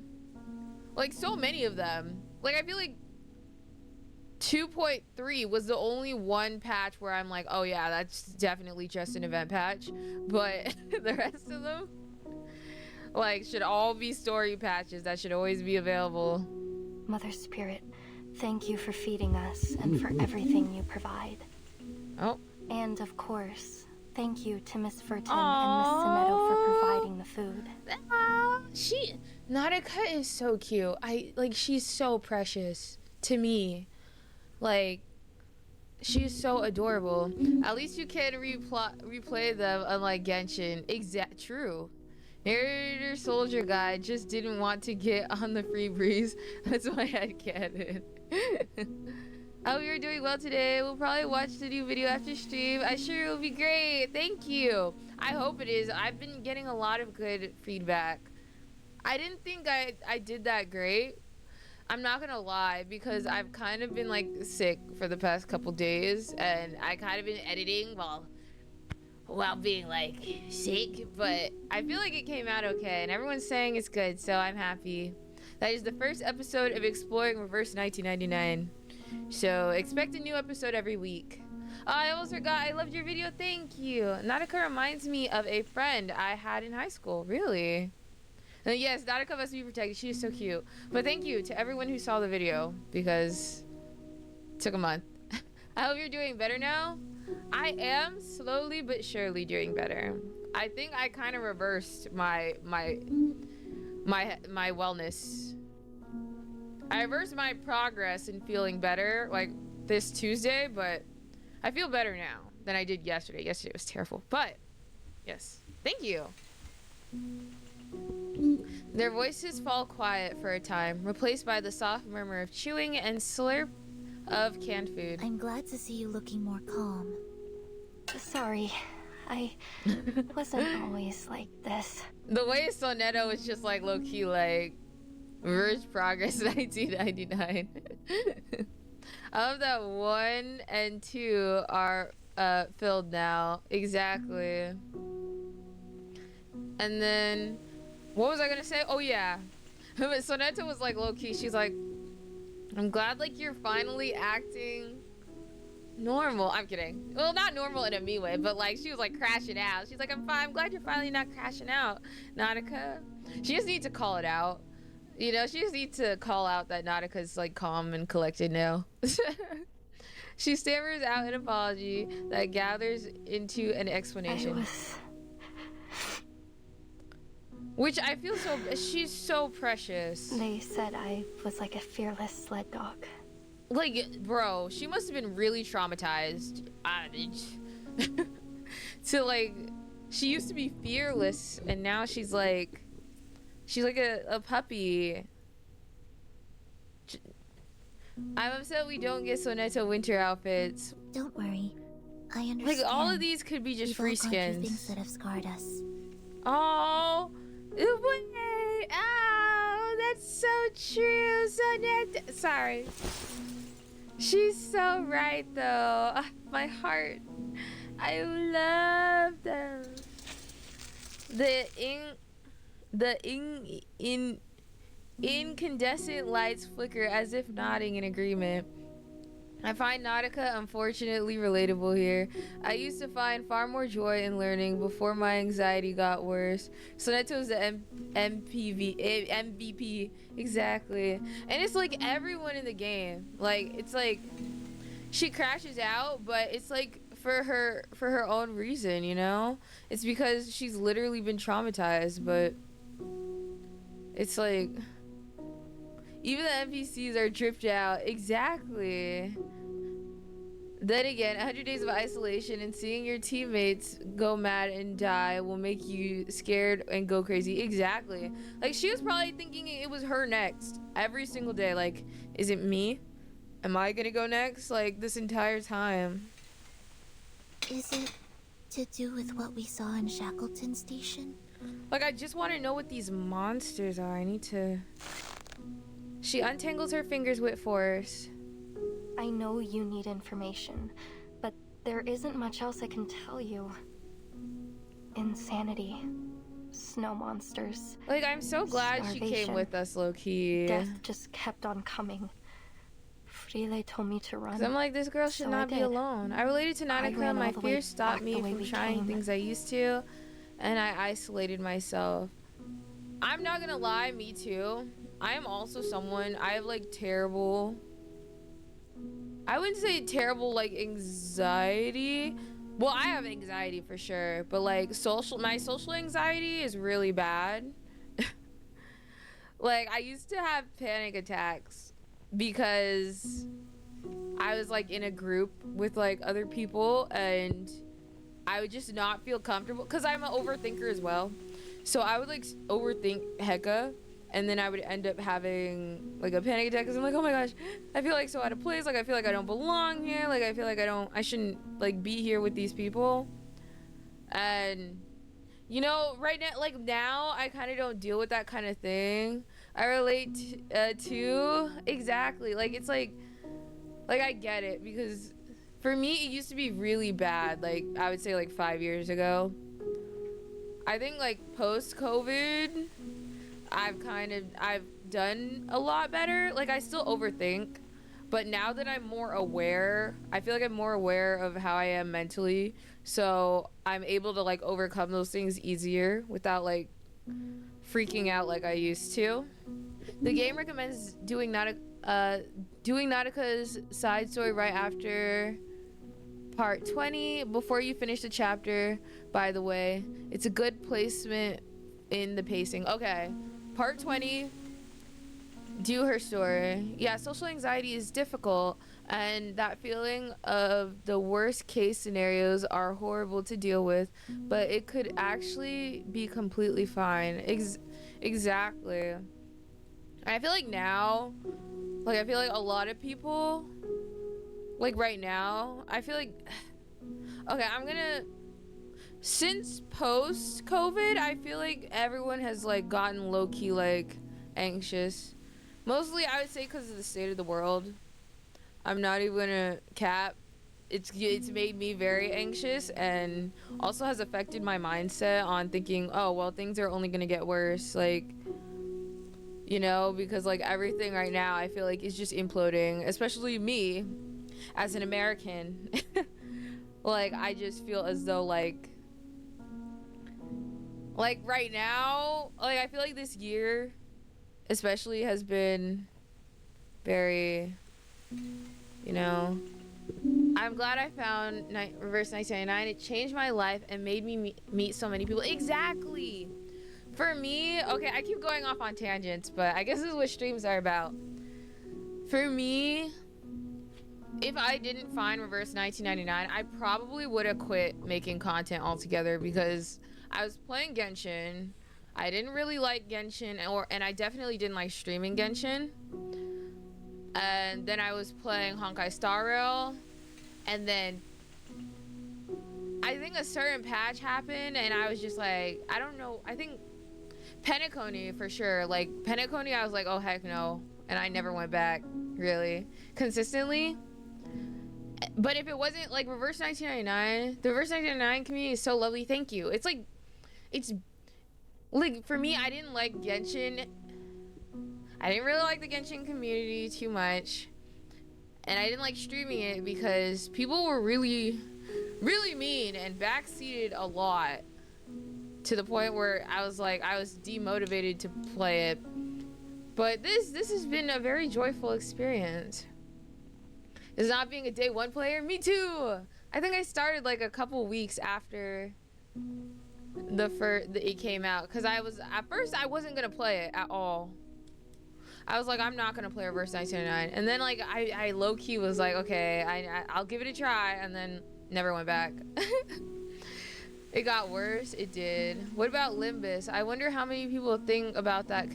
like so many of them. Like I feel like 2.3 was the only one patch where I'm like, oh yeah, that's definitely just an event patch. But the rest of them, like, should all be story patches that should always be available. Mother Spirit, thank you for feeding us and for everything you provide. Oh. And of course, thank you to Miss Verton and Miss Sonetto for providing the food. Nautica is so cute. She's so precious to me. Like, she's so adorable. At least you can replay them, unlike Genshin. True. Narrator Soldier Guy just didn't want to get on the free breeze. That's my headcanon. I hope you're doing well today. We'll probably watch the new video after stream. I'm sure it'll be great. Thank you. I hope it is. I've been getting a lot of good feedback. I didn't think I did that great. I'm not gonna lie, because I've kind of been like sick for the past couple days, and I kind of been editing while being like sick, but I feel like it came out okay, and everyone's saying it's good, so I'm happy. That is the first episode of Exploring Reverse 1999. So expect a new episode every week. Oh, I almost forgot, I loved your video, thank you. Nautica reminds me of a friend I had in high school, really. And yes, Nautica must be protected, she is so cute. But thank you to everyone who saw the video, because it took a month. I hope you're doing better now. I am slowly but surely doing better. I think I kind of reversed my wellness. I reversed my progress in feeling better like this Tuesday, but I feel better now than I did yesterday. Yesterday was terrible, but yes, thank you. Their voices fall quiet for a time, replaced by the soft murmur of chewing and slurp of canned food. I'm glad to see you looking more calm. Sorry, I wasn't always like this. The way Sonetto was just like low-key like Reverse Progress 1999. I love that 1 and 2 are filled now. Exactly. And then what was I gonna say? Oh yeah. Sonetto was like low-key, she's like, I'm glad like you're finally acting normal. I'm kidding. Well, not normal in a me way, but like she was like crashing out. She's like, I'm fine. I'm glad you're finally not crashing out, Nautica. She just needs to call it out. You know, she just needs to call out that Nautica's like calm and collected now. She stammers out an apology that gathers into an explanation. Which I feel so, she's so precious. They said I was like a fearless sled dog. Like, bro, she must have been really traumatized. To like, she used to be fearless, and now she's like a puppy. I'm upset we don't get Sonetto winter outfits. Don't worry, I understand. Like, all of these could be just free skins. Things that have scarred us. Oh, wait! Oh, that's so true, Sonetto. Sorry. She's so right, though. My heart. I love them. The incandescent lights flicker as if nodding in agreement. I find Nautica unfortunately relatable here. I used to find far more joy in learning before my anxiety got worse. Soneto's the MVP. Exactly. And it's like everyone in the game. Like, it's like she crashes out, but it's like for her own reason, you know? It's because she's literally been traumatized, but it's like even the NPCs are dripped out. Exactly. Then again, 100 days of isolation and seeing your teammates go mad and die will make you scared and go crazy. Exactly. Like, she was probably thinking it was her next every single day. Like, is it me? Am I gonna go next? Like, this entire time. Is it to do with what we saw in Shackleton Station? Like, I just want to know what these monsters are. I need to... She untangles her fingers with force. I know you need information, but there isn't much else I can tell you. Insanity. Snow monsters. Like, I'm so glad she came with us, low-key. Death just kept on coming. Frile told me to run. 'Cause I'm like, this girl should not be alone. I related to Nautica. My fears stopped me from trying things I used to, and I isolated myself. I'm not gonna lie, me too. I am also someone, I have like terrible, I wouldn't say terrible like anxiety. Well, I have anxiety for sure, but like my social anxiety is really bad. Like, I used to have panic attacks because I was like in a group with like other people and I would just not feel comfortable because I'm an overthinker as well. So I would like overthink hecka, and then I would end up having like a panic attack because I'm like, oh my gosh, I feel like so out of place. Like, I feel like I don't belong here. Like, I feel like I shouldn't like be here with these people. And you know, right now, like now I kind of don't deal with that kind of thing. I relate to exactly. Like, it's like I get it, because for me it used to be really bad. Like, I would say like 5 years ago. I think like post-COVID, I've done a lot better. Like, I still overthink, but now that I'm more aware, I feel like I'm more aware of how I am mentally, so I'm able to like overcome those things easier without like freaking out like I used to. The game recommends doing Nautica's side story right after part 20 before you finish the chapter. By the way, it's a good placement in the pacing. Okay, part 20, do her story. Yeah, social anxiety is difficult, and that feeling of the worst case scenarios are horrible to deal with, but it could actually be completely fine. Exactly. I feel like now, like, I feel like a lot of people, like right now, I feel like, okay, since post-COVID, I feel like everyone has like gotten low-key like anxious. Mostly I would say because of the state of the world. I'm not even gonna cap. It's made me very anxious, and also has affected my mindset on thinking, oh well, things are only gonna get worse, like, you know, because like everything right now I feel like is just imploding, especially me as an American. Like, I just feel as though like right now, like, I feel like this year especially has been very, you know, I'm glad I found Reverse 1999. It changed my life and made me meet so many people. Exactly. For me, okay, I keep going off on tangents, but I guess this is what streams are about. For me, if I didn't find Reverse 1999, I probably would have quit making content altogether, because I was playing Genshin. I didn't really like Genshin, and I definitely didn't like streaming Genshin. And then I was playing Honkai Star Rail, and then I think a certain patch happened, and I was just like, I don't know, I think Penacony for sure. Like, Penacony, I was like, oh heck no, and I never went back really consistently. But if it wasn't like Reverse 1999, the Reverse 1999 community is so lovely. Thank you. It's like, for me, I didn't like Genshin. I didn't really like the Genshin community too much. And I didn't like streaming it because people were really mean and backseated a lot, to the point where I was demotivated to play it. But this has been a very joyful experience. Is not being a day one player? Me too. I think I started like a couple weeks after it came out, because at first I wasn't gonna play it at all. I was like, I'm not gonna play Reverse 1999, and then like I low-key was like, okay, I'll give it a try, and then never went back. It got worse. It did. What about Limbus? I wonder how many people think about that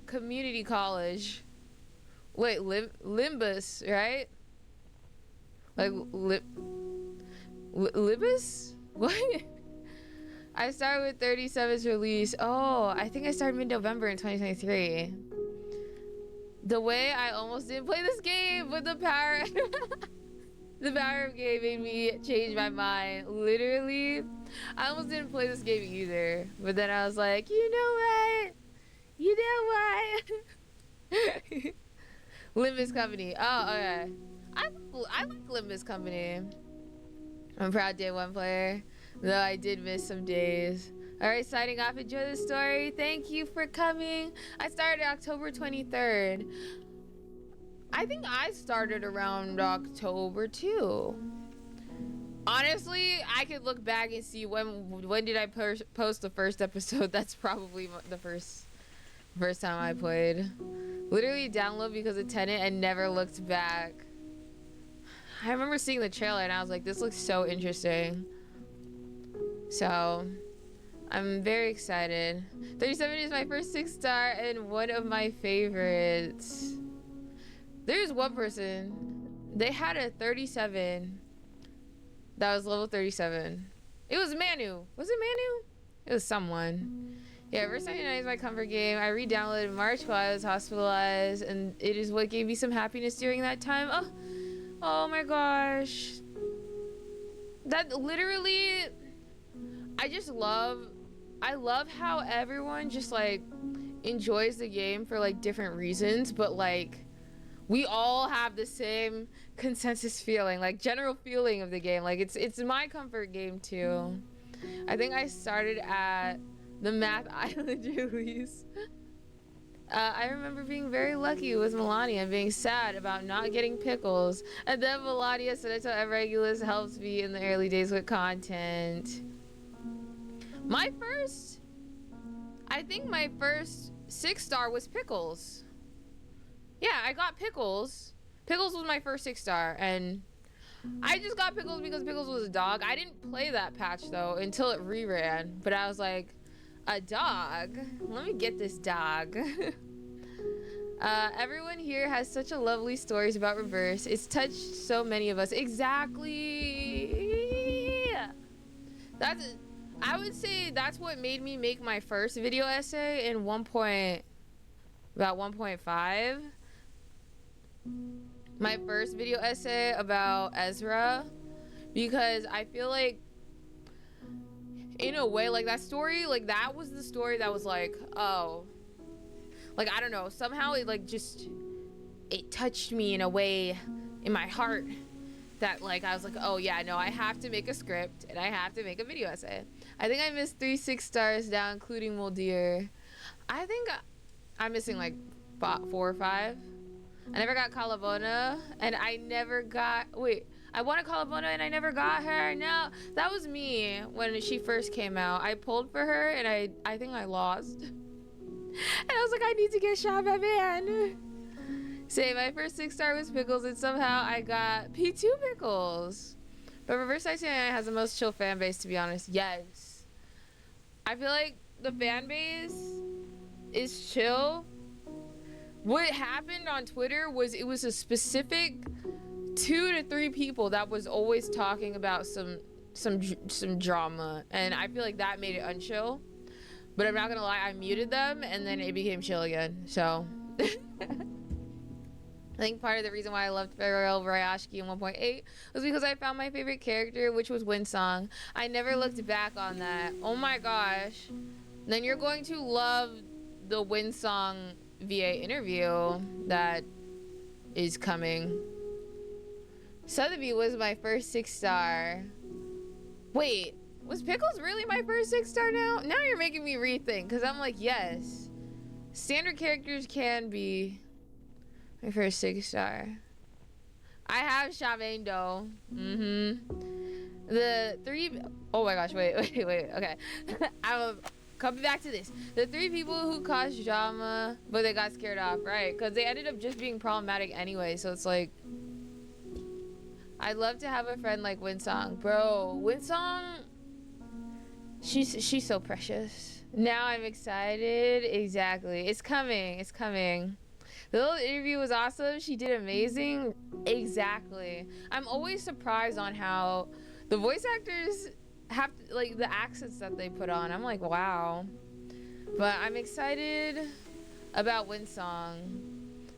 community college. Wait, Limbus, right? Like Libus? What? I started with 37's release. Oh, I think I started mid-November in 2023. The way I almost didn't play this game, but the power the power of game made me change my mind. Literally, I almost didn't play this game either. But then I was like, you know what? You know what? Limbus Company. Oh, okay. I like Limbus Company. I'm a proud day one player, though I did miss some days. Alright, signing off. Enjoy the story. Thank you for coming. I started October 23rd. I think I started around October too. Honestly, I could look back and see when did I post the first episode. That's probably the first time I played. Literally download because of Tenet and never looked back. I remember seeing the trailer and I was like, this looks so interesting. So, I'm very excited. 37 is my first 6-star and one of my favorites. There's one person, they had a 37 that was level 37. It was Manu. Was it Manu? It was someone. Yeah, Verse 99 is my comfort game. I re-downloaded in March while I was hospitalized, and it is what gave me some happiness during that time. Oh my gosh. That literally, I love how everyone just like enjoys the game for like different reasons, but like we all have the same consensus feeling, like general feeling of the game. Like it's my comfort game too. I think I started at the Math Island release. I remember being very lucky with Melania and being sad about not getting pickles. And then Melania said, I tell Regulus helps me in the early days with content. I think my first 6-star was Pickles. Yeah, I got Pickles. Pickles was my first 6-star, and I just got Pickles because Pickles was a dog. I didn't play that patch though until it reran, but I was like, a dog? Let me get this dog. Everyone here has such a lovely stories about Reverse. It's touched so many of us. Exactly. I would say that's what made me make my first video essay in about 1.5. My first video essay about Ezra, because I feel like in a way, like that story, like that was the story that was like, oh, like I don't know, somehow it like just it touched me in a way in my heart that like I was like, oh yeah, no, I have to make a script and I have to make a video essay. I think I missed 3 6-stars now, including Muldeer. I think I'm missing like 4 or 5. I never got Calabona, and I never got, wait, I wanted Calabona and I never got her. No, that was me when she first came out. I pulled for her and I think I lost. And I was like, I need to get shot by man. Say my first 6-star was Pickles, and somehow I got P2 Pickles. But Reverse 99 has the most chill fan base, to be honest. Yes. I feel like the fan base is chill. What happened on Twitter was it was a specific 2 to 3 people that was always talking about some drama, and I feel like that made it unchill. But I'm not gonna lie, I muted them and then it became chill again. So I think part of the reason why I loved Farewell Ryashiki in 1.8 was because I found my favorite character, which was Windsong. I never looked back on that. Oh my gosh. Then you're going to love the Windsong VA interview that is coming. Sotheby was my first 6-star. Wait, was Pickles really my first 6-star now? Now you're making me rethink, because I'm like, yes. Standard characters can be my first 6-star. I have Charmaine though. The 3... Oh my gosh, wait, okay. I'm coming back to this. The 3 people who caused drama, but they got scared off, right? Because they ended up just being problematic anyway, so it's like... I'd love to have a friend like Winsong. Bro, Winsong... She's so precious. Now I'm excited. Exactly. It's coming. It's coming. The little interview was awesome. She did amazing. Exactly. I'm always surprised on how the voice actors have to, like, the accents that they put on. I'm like, wow. But I'm excited about Winsong.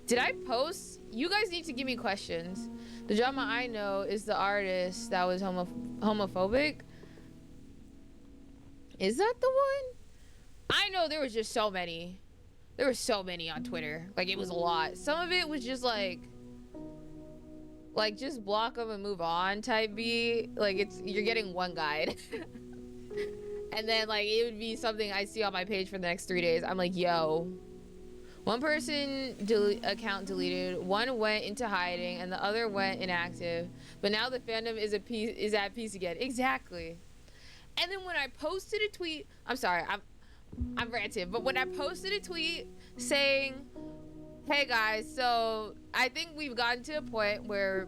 Did I post? You guys need to give me questions. The drama I know is the artist that was homophobic. Is that the one? I know there was just so many. There were so many on Twitter. Like, it was a lot. Some of it was just like just block them and move on type B. Like, you're getting one guide. And then, like, it would be something I see on my page for the next 3 days. I'm like, yo. One person account deleted, one went into hiding, and the other went inactive. But now the fandom is at peace again. Exactly. And then when I posted a tweet, I'm sorry, I'm ranting, but when I posted a tweet saying, hey guys, so I think we've gotten to a point where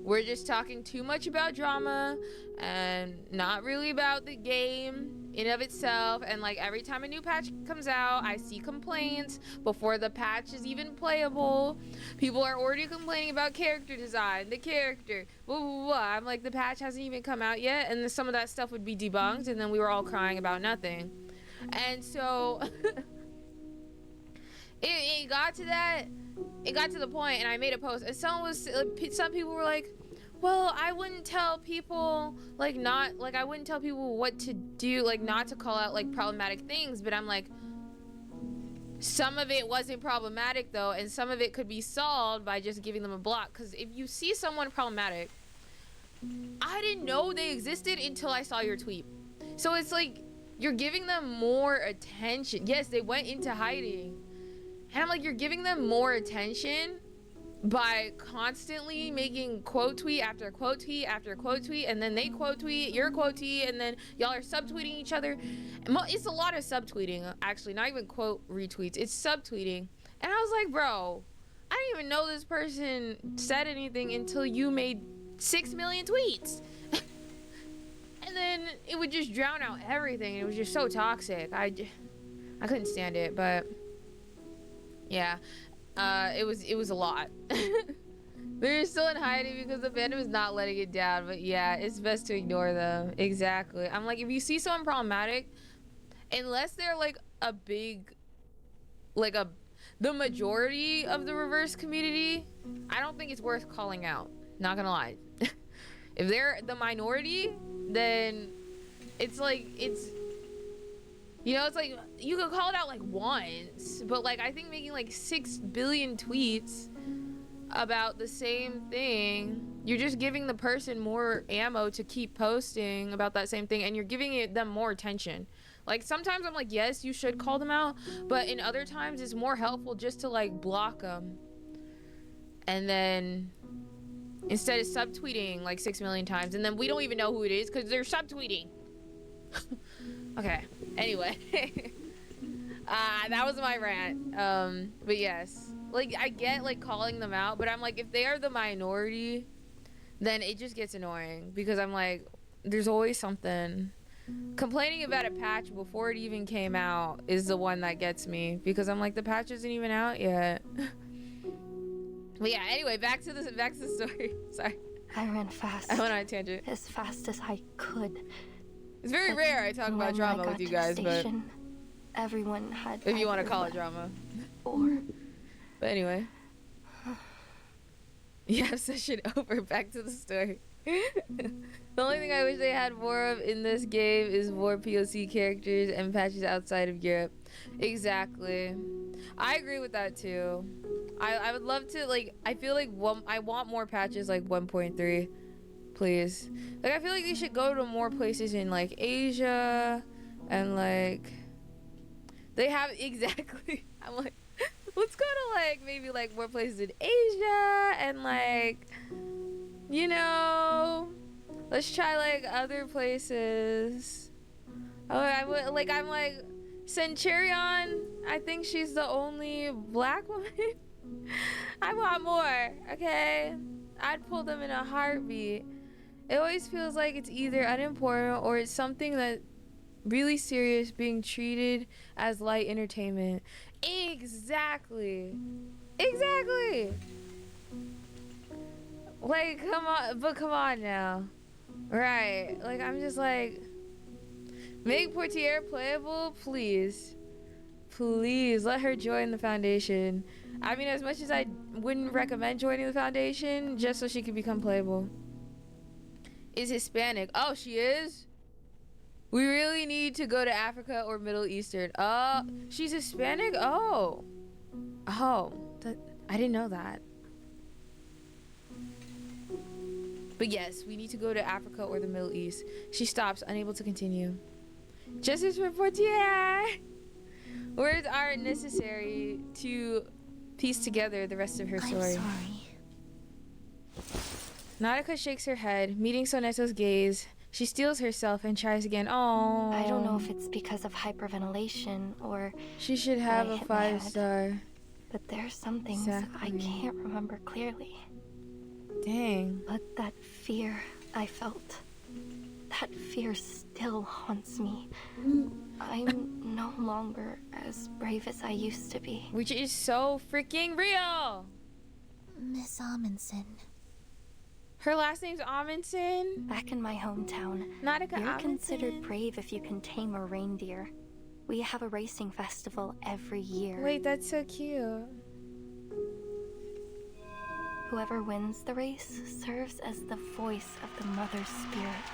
we're just talking too much about drama and not really about the game in of itself, and like every time a new patch comes out, I see complaints before the patch is even playable. People are already complaining about character design, the character, blah, blah, blah. I'm like, the patch hasn't even come out yet, and then some of that stuff would be debunked, and then we were all crying about nothing. And so it got to that. It got to the point, and I made a post, and some people were like, well, I wouldn't tell people, like, I wouldn't tell people what to do, like, not to call out, like, problematic things, but I'm like, some of it wasn't problematic, though, and some of it could be solved by just giving them a block, because if you see someone problematic, I didn't know they existed until I saw your tweet. So it's like, you're giving them more attention. Yes, they went into hiding, and I'm like, you're giving them more attention by constantly making quote tweet after quote tweet after quote tweet, and then they quote tweet, your quote tweet, and then y'all are subtweeting each other. It's a lot of subtweeting, actually, not even quote retweets, it's subtweeting. And I was like, bro, I didn't even know this person said anything until you made 6 million tweets. And then it would just drown out everything. It was just so toxic. I couldn't stand it, but yeah. It was a lot. They're still in hiding because the fandom is not letting it down, but yeah, it's best to ignore them. Exactly. I'm like, if you see someone problematic, unless they're like a big, like the majority of the reverse community, I don't think it's worth calling out. Not gonna lie. If they're the minority, then it's like, you know, it's like, you could call it out like once, but like, I think making like 6 billion tweets about the same thing, you're just giving the person more ammo to keep posting about that same thing, and you're giving them more attention. Like, sometimes I'm like, yes, you should call them out, but in other times it's more helpful just to like block them. And then instead of subtweeting like 6 million times, and then we don't even know who it is because they're subtweeting. Okay, anyway. That was my rant. But yes, like, I get like calling them out, but I'm like, if they are the minority, then it just gets annoying, because I'm like, there's always something. Complaining about a patch before it even came out is the one that gets me, because I'm like, the patch isn't even out yet. But yeah, anyway, back to the story. Sorry, I ran fast. I went on a tangent. As fast as I could. It's very rare I talk about drama with you guys, but everyone had, if you want to call it drama. Or But anyway. Yeah, session over. Back to the story. The only thing I wish they had more of in this game is more POC characters and patches outside of Europe. Exactly. I agree with that too. I would love to, like, I feel like I want more patches like 1.3, please. Like, I feel like they should go to more places in like Asia, and like they have exactly. I'm like, let's go to like maybe like more places in Asia, and like, you know, let's try like other places. Oh, I would like. I'm like Centurion. I think she's the only black woman. I want more. Okay, I'd pull them in a heartbeat. It always feels like it's either unimportant or it's something that really serious being treated as light entertainment. Exactly. Like, come on now. Right. Like, I'm just like, make Portier playable, please. Please let her join the Foundation. I mean, as much as I wouldn't recommend joining the Foundation, just so she could become playable. Is Hispanic. Oh, she is? We really need to go to Africa or Middle Eastern. Oh, she's Hispanic? Oh. I didn't know that. But yes, we need to go to Africa or the Middle East. She stops, unable to continue. Justice for Portier! Words are necessary to piece together the rest of her story. I'm sorry. Nautica shakes her head, meeting Soneto's gaze. She steels herself and tries again. Oh. I don't know if it's because of hyperventilation or she should have a 5-star. But there's some things I can't remember clearly. Dang. But that fear I felt, that fear still haunts me. I'm no longer as brave as I used to be. Which is so freaking real. Miss Amundsen. Her last name's Amundsen. Back in my hometown, Nautica you're Amundsen. considered brave if you can tame a reindeer. We have a racing festival every year. Wait, that's so cute. Whoever wins the race serves as the voice of the mother spirit.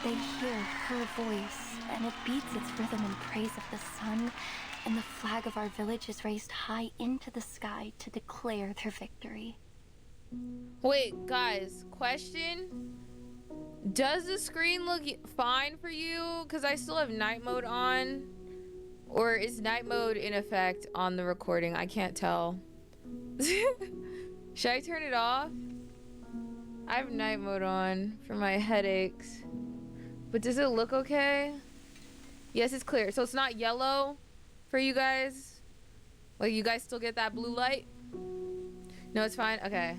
They hear her voice, and it beats its rhythm in praise of the sun, and the flag of our village is raised high into the sky to declare their victory. Wait, guys, question. Does the screen look fine for you? Because I still have night mode on. Or is night mode in effect on the recording? I can't tell. Should I turn it off? I have night mode on for my headaches. But does it look okay? Yes, it's clear. So it's not yellow for you guys? Like, you guys still get that blue light? No, it's fine? Okay.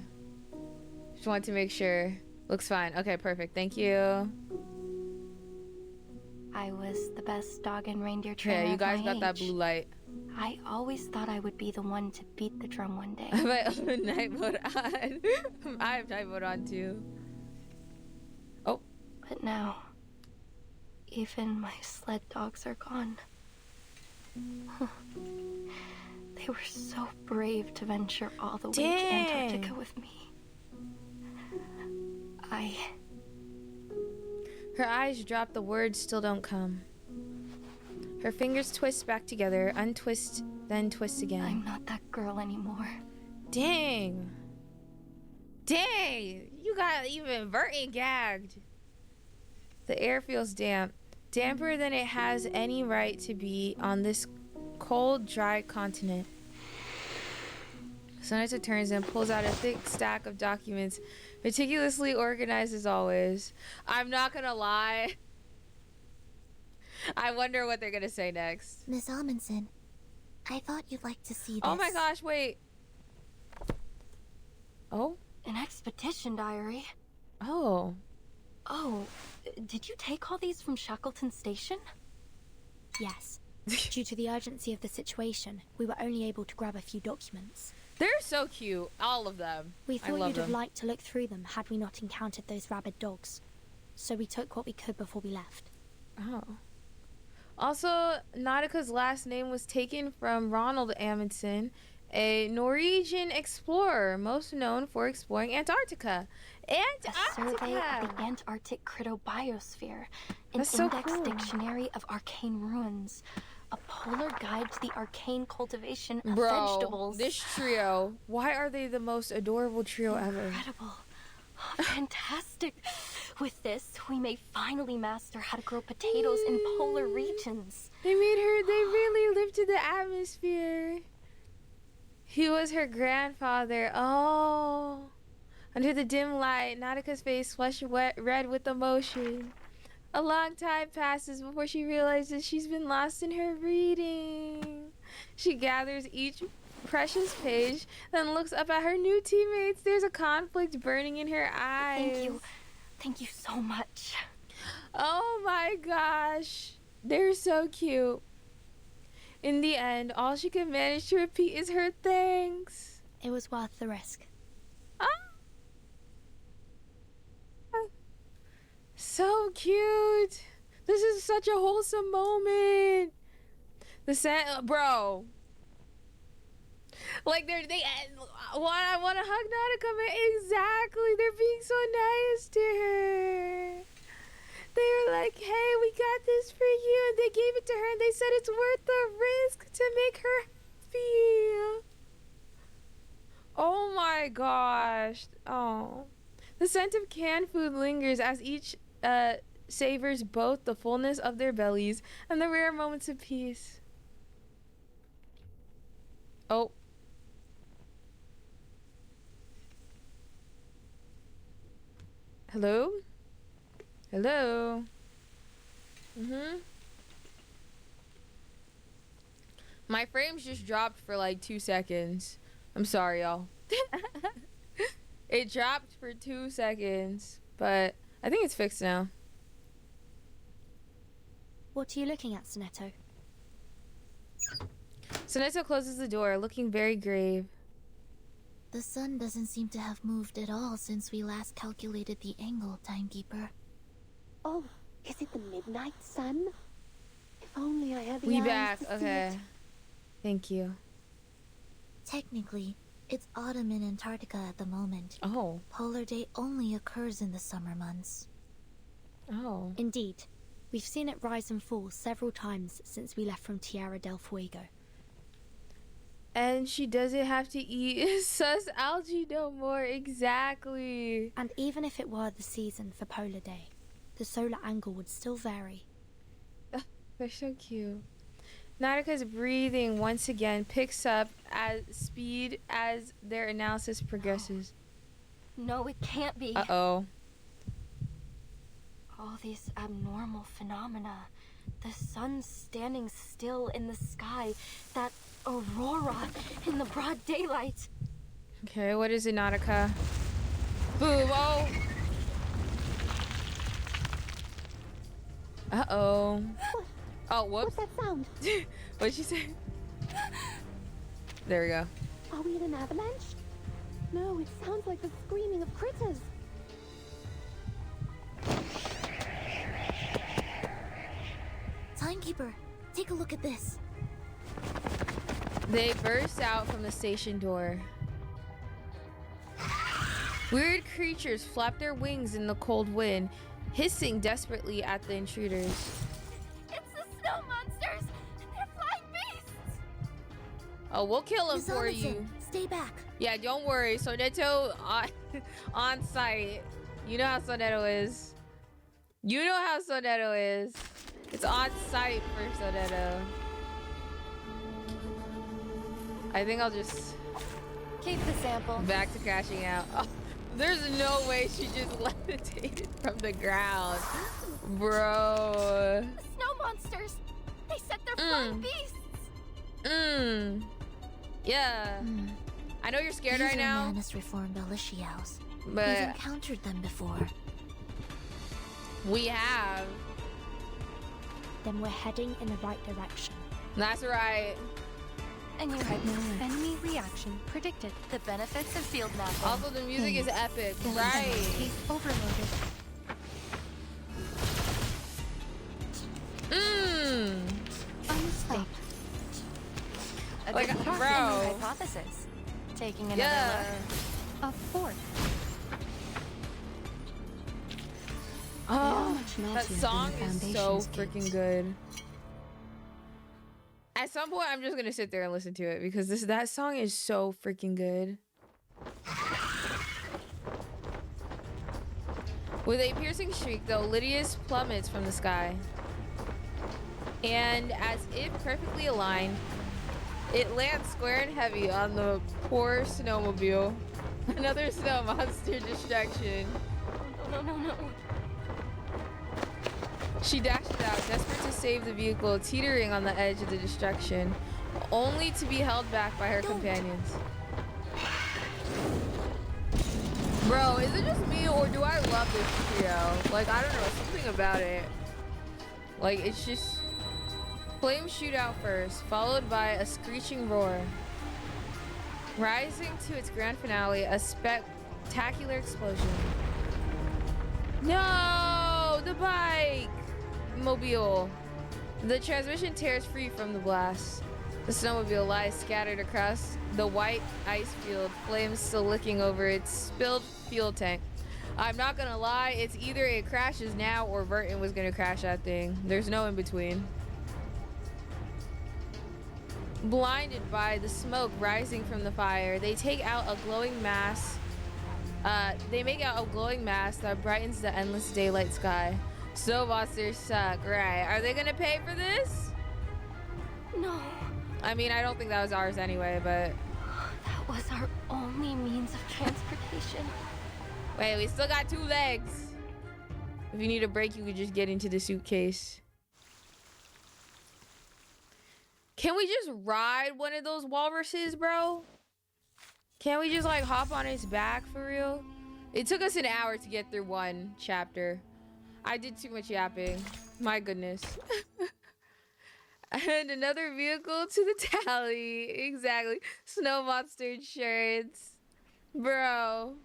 Just wanted to make sure. Looks fine. Okay, perfect. Thank you. I was the best dog and reindeer trainer. Yeah, you guys of my got that age. blue light. I always thought I would be the one to beat the drum one day. I have night mode on. I have night mode on too. Oh. But now, even my sled dogs are gone. They were so brave to venture all the way to Antarctica with me. Her eyes drop, the words still don't come. Her fingers twist back together, untwist, then twist again. I'm not that girl anymore. Dang. Dang! You got even Burton gagged. The air feels damp. Damper than it has any right to be on this cold, dry continent. Sonata turns and pulls out a thick stack of documents, meticulously organized as always. I'm not gonna lie. I wonder what they're gonna say next. Miss Amundsen, I thought you'd like to see this. Oh my gosh, wait. Oh? An expedition diary? Oh. Oh, did you take all these from Shackleton Station? Yes. Due to the urgency of the situation, we were only able to grab a few documents. They're so cute, all of them. We I thought love you'd have them. liked to look through them had we not encountered those rabid dogs. So we took what we could before we left. Oh. Also, Nautica's last name was taken from Ronald Amundsen, a Norwegian explorer most known for exploring Antarctica. A survey of the Antarctic cryptobiosphere, an That's so index cool. dictionary of arcane ruins, a polar guide to the arcane cultivation of Bro, vegetables. this trio. Why are they the most adorable trio ever? Incredible. Fantastic. With this, we may finally master how to grow potatoes in polar regions. They really lived in the atmosphere. He was her grandfather. Oh. Under the dim light, Nautika's face flushed red with emotion. A long time passes before she realizes she's been lost in her reading. She gathers each precious page, then looks up at her new teammates. There's a conflict burning in her eyes. Thank you. Thank you so much. Oh my gosh. They're so cute. In the end, all she could manage to repeat is her thanks. It was worth the risk. Ah. So cute. This is such a wholesome moment. The set, bro. Like I want to hug Nautica, man. Exactly. They're being so nice to her. They were like, hey, we got this for you. And they gave it to her and they said it's worth the risk to make her happy. Oh my gosh. Oh. The scent of canned food lingers as each savors both the fullness of their bellies and the rare moments of peace. Oh. Hello? Hello? My frames just dropped for like 2 seconds. I'm sorry, y'all. It dropped for 2 seconds, but I think it's fixed now. What are you looking at, Sonetto? Sonetto closes the door, looking very grave. The sun doesn't seem to have moved at all since we last calculated the angle, Timekeeper. Oh, is it the midnight sun? If only I had the We eyes back, to see okay. it. Thank you. Technically, it's autumn in Antarctica at the moment. Oh. Polar day only occurs in the summer months. Oh. Indeed. We've seen it rise and fall several times since we left from Tierra del Fuego. And she doesn't have to eat sus algae no more. Exactly. And even if it were the season for Polar Day, the solar angle would still vary. They're so cute. Nautica's breathing once again picks up as speed as their analysis progresses. No, it can't be. Uh-oh. All these abnormal phenomena. The sun standing still in the sky. That aurora in the broad daylight. Okay, what is it, Nautica? Boom, oh! Uh-oh. Oh, whoops. What's that sound? What'd she say? There we go. Are we in an avalanche? No, it sounds like the screaming of critters. Timekeeper, take a look at this. They burst out from the station door. Weird creatures flap their wings in the cold wind, hissing desperately at the intruders. It's the snow monsters! They're flying beasts! Oh, we'll kill them Miss for Amundsen, you. stay back. Yeah, don't worry. Sonetto on site. You know how Sonetto is. You know how Sonetto is. It's on site for Sonetto. I think I'll just Keep the sample. back to crashing out. Oh, there's no way she just levitated from the ground. Bro. The snow monsters! They said they're flying beasts! Yeah. I know you're scared These right are now, Manus reformed Aliciaos. We've but encountered them before. we have. Then we're heading in the right direction. That's right. And you had Enemy reaction predicted. the benefits of field mapping. Also, the music is epic, right? He's overloaded. A mistake. A Like, good start. bro. And new hypothesis. Taking another Yeah. look. A fort. Oh, much that naughtier than song the is so Foundation's freaking kids. good. At some point, I'm just gonna sit there and listen to it because that song is so freaking good. With a piercing shriek, though, Lydia's plummets from the sky. And as if perfectly aligned, it lands square and heavy on the poor snowmobile. Another snow monster distraction. No. She dashes out, desperate to save the vehicle, teetering on the edge of the destruction, only to be held back by her companions. Bro, is it just me or do I love this trio? Like, I don't know, something about it. Like, it's just... Flames shoot out first, followed by a screeching roar. Rising to its grand finale, a spectacular explosion. No! The bike! Mobile. The transmission tears free from the blast. The snowmobile lies scattered across the white ice field, flames still licking over its spilled fuel tank. I'm not gonna lie, it's either it crashes now or Burton was gonna crash that thing. There's no in between. Blinded by the smoke rising from the fire, they take out a glowing mass. They make out a glowing mass that brightens the endless daylight sky. Snow monsters suck, right? Are they gonna pay for this? No. I mean, I don't think that was ours anyway, but... That was our only means of transportation. Wait, we still got 2 legs. If you need a break, you could just get into the suitcase. Can we just ride one of those walruses, bro? Can't we just like hop on its back for real? It took us an hour to get through 1 chapter. I did too much yapping. My goodness. And another vehicle to the tally. Exactly. Snow monster insurance. Bro.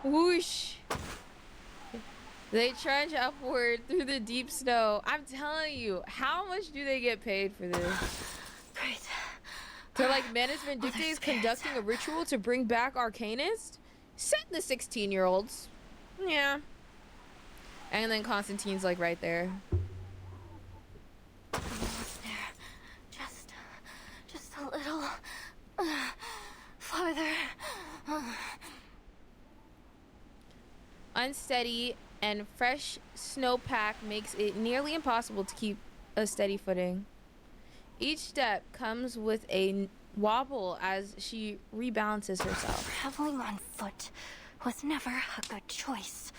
Whoosh. They trudge upward through the deep snow. I'm telling you, how much do they get paid for this? Great. They're like, management dictates conducting a ritual to bring back Arcanist? Send the 16-year-olds. Yeah. And then Constantine's like right there. Almost there. Just a little farther. Unsteady and fresh snowpack makes it nearly impossible to keep a steady footing. Each step comes with a wobble as she rebalances herself. Traveling on foot was never a good choice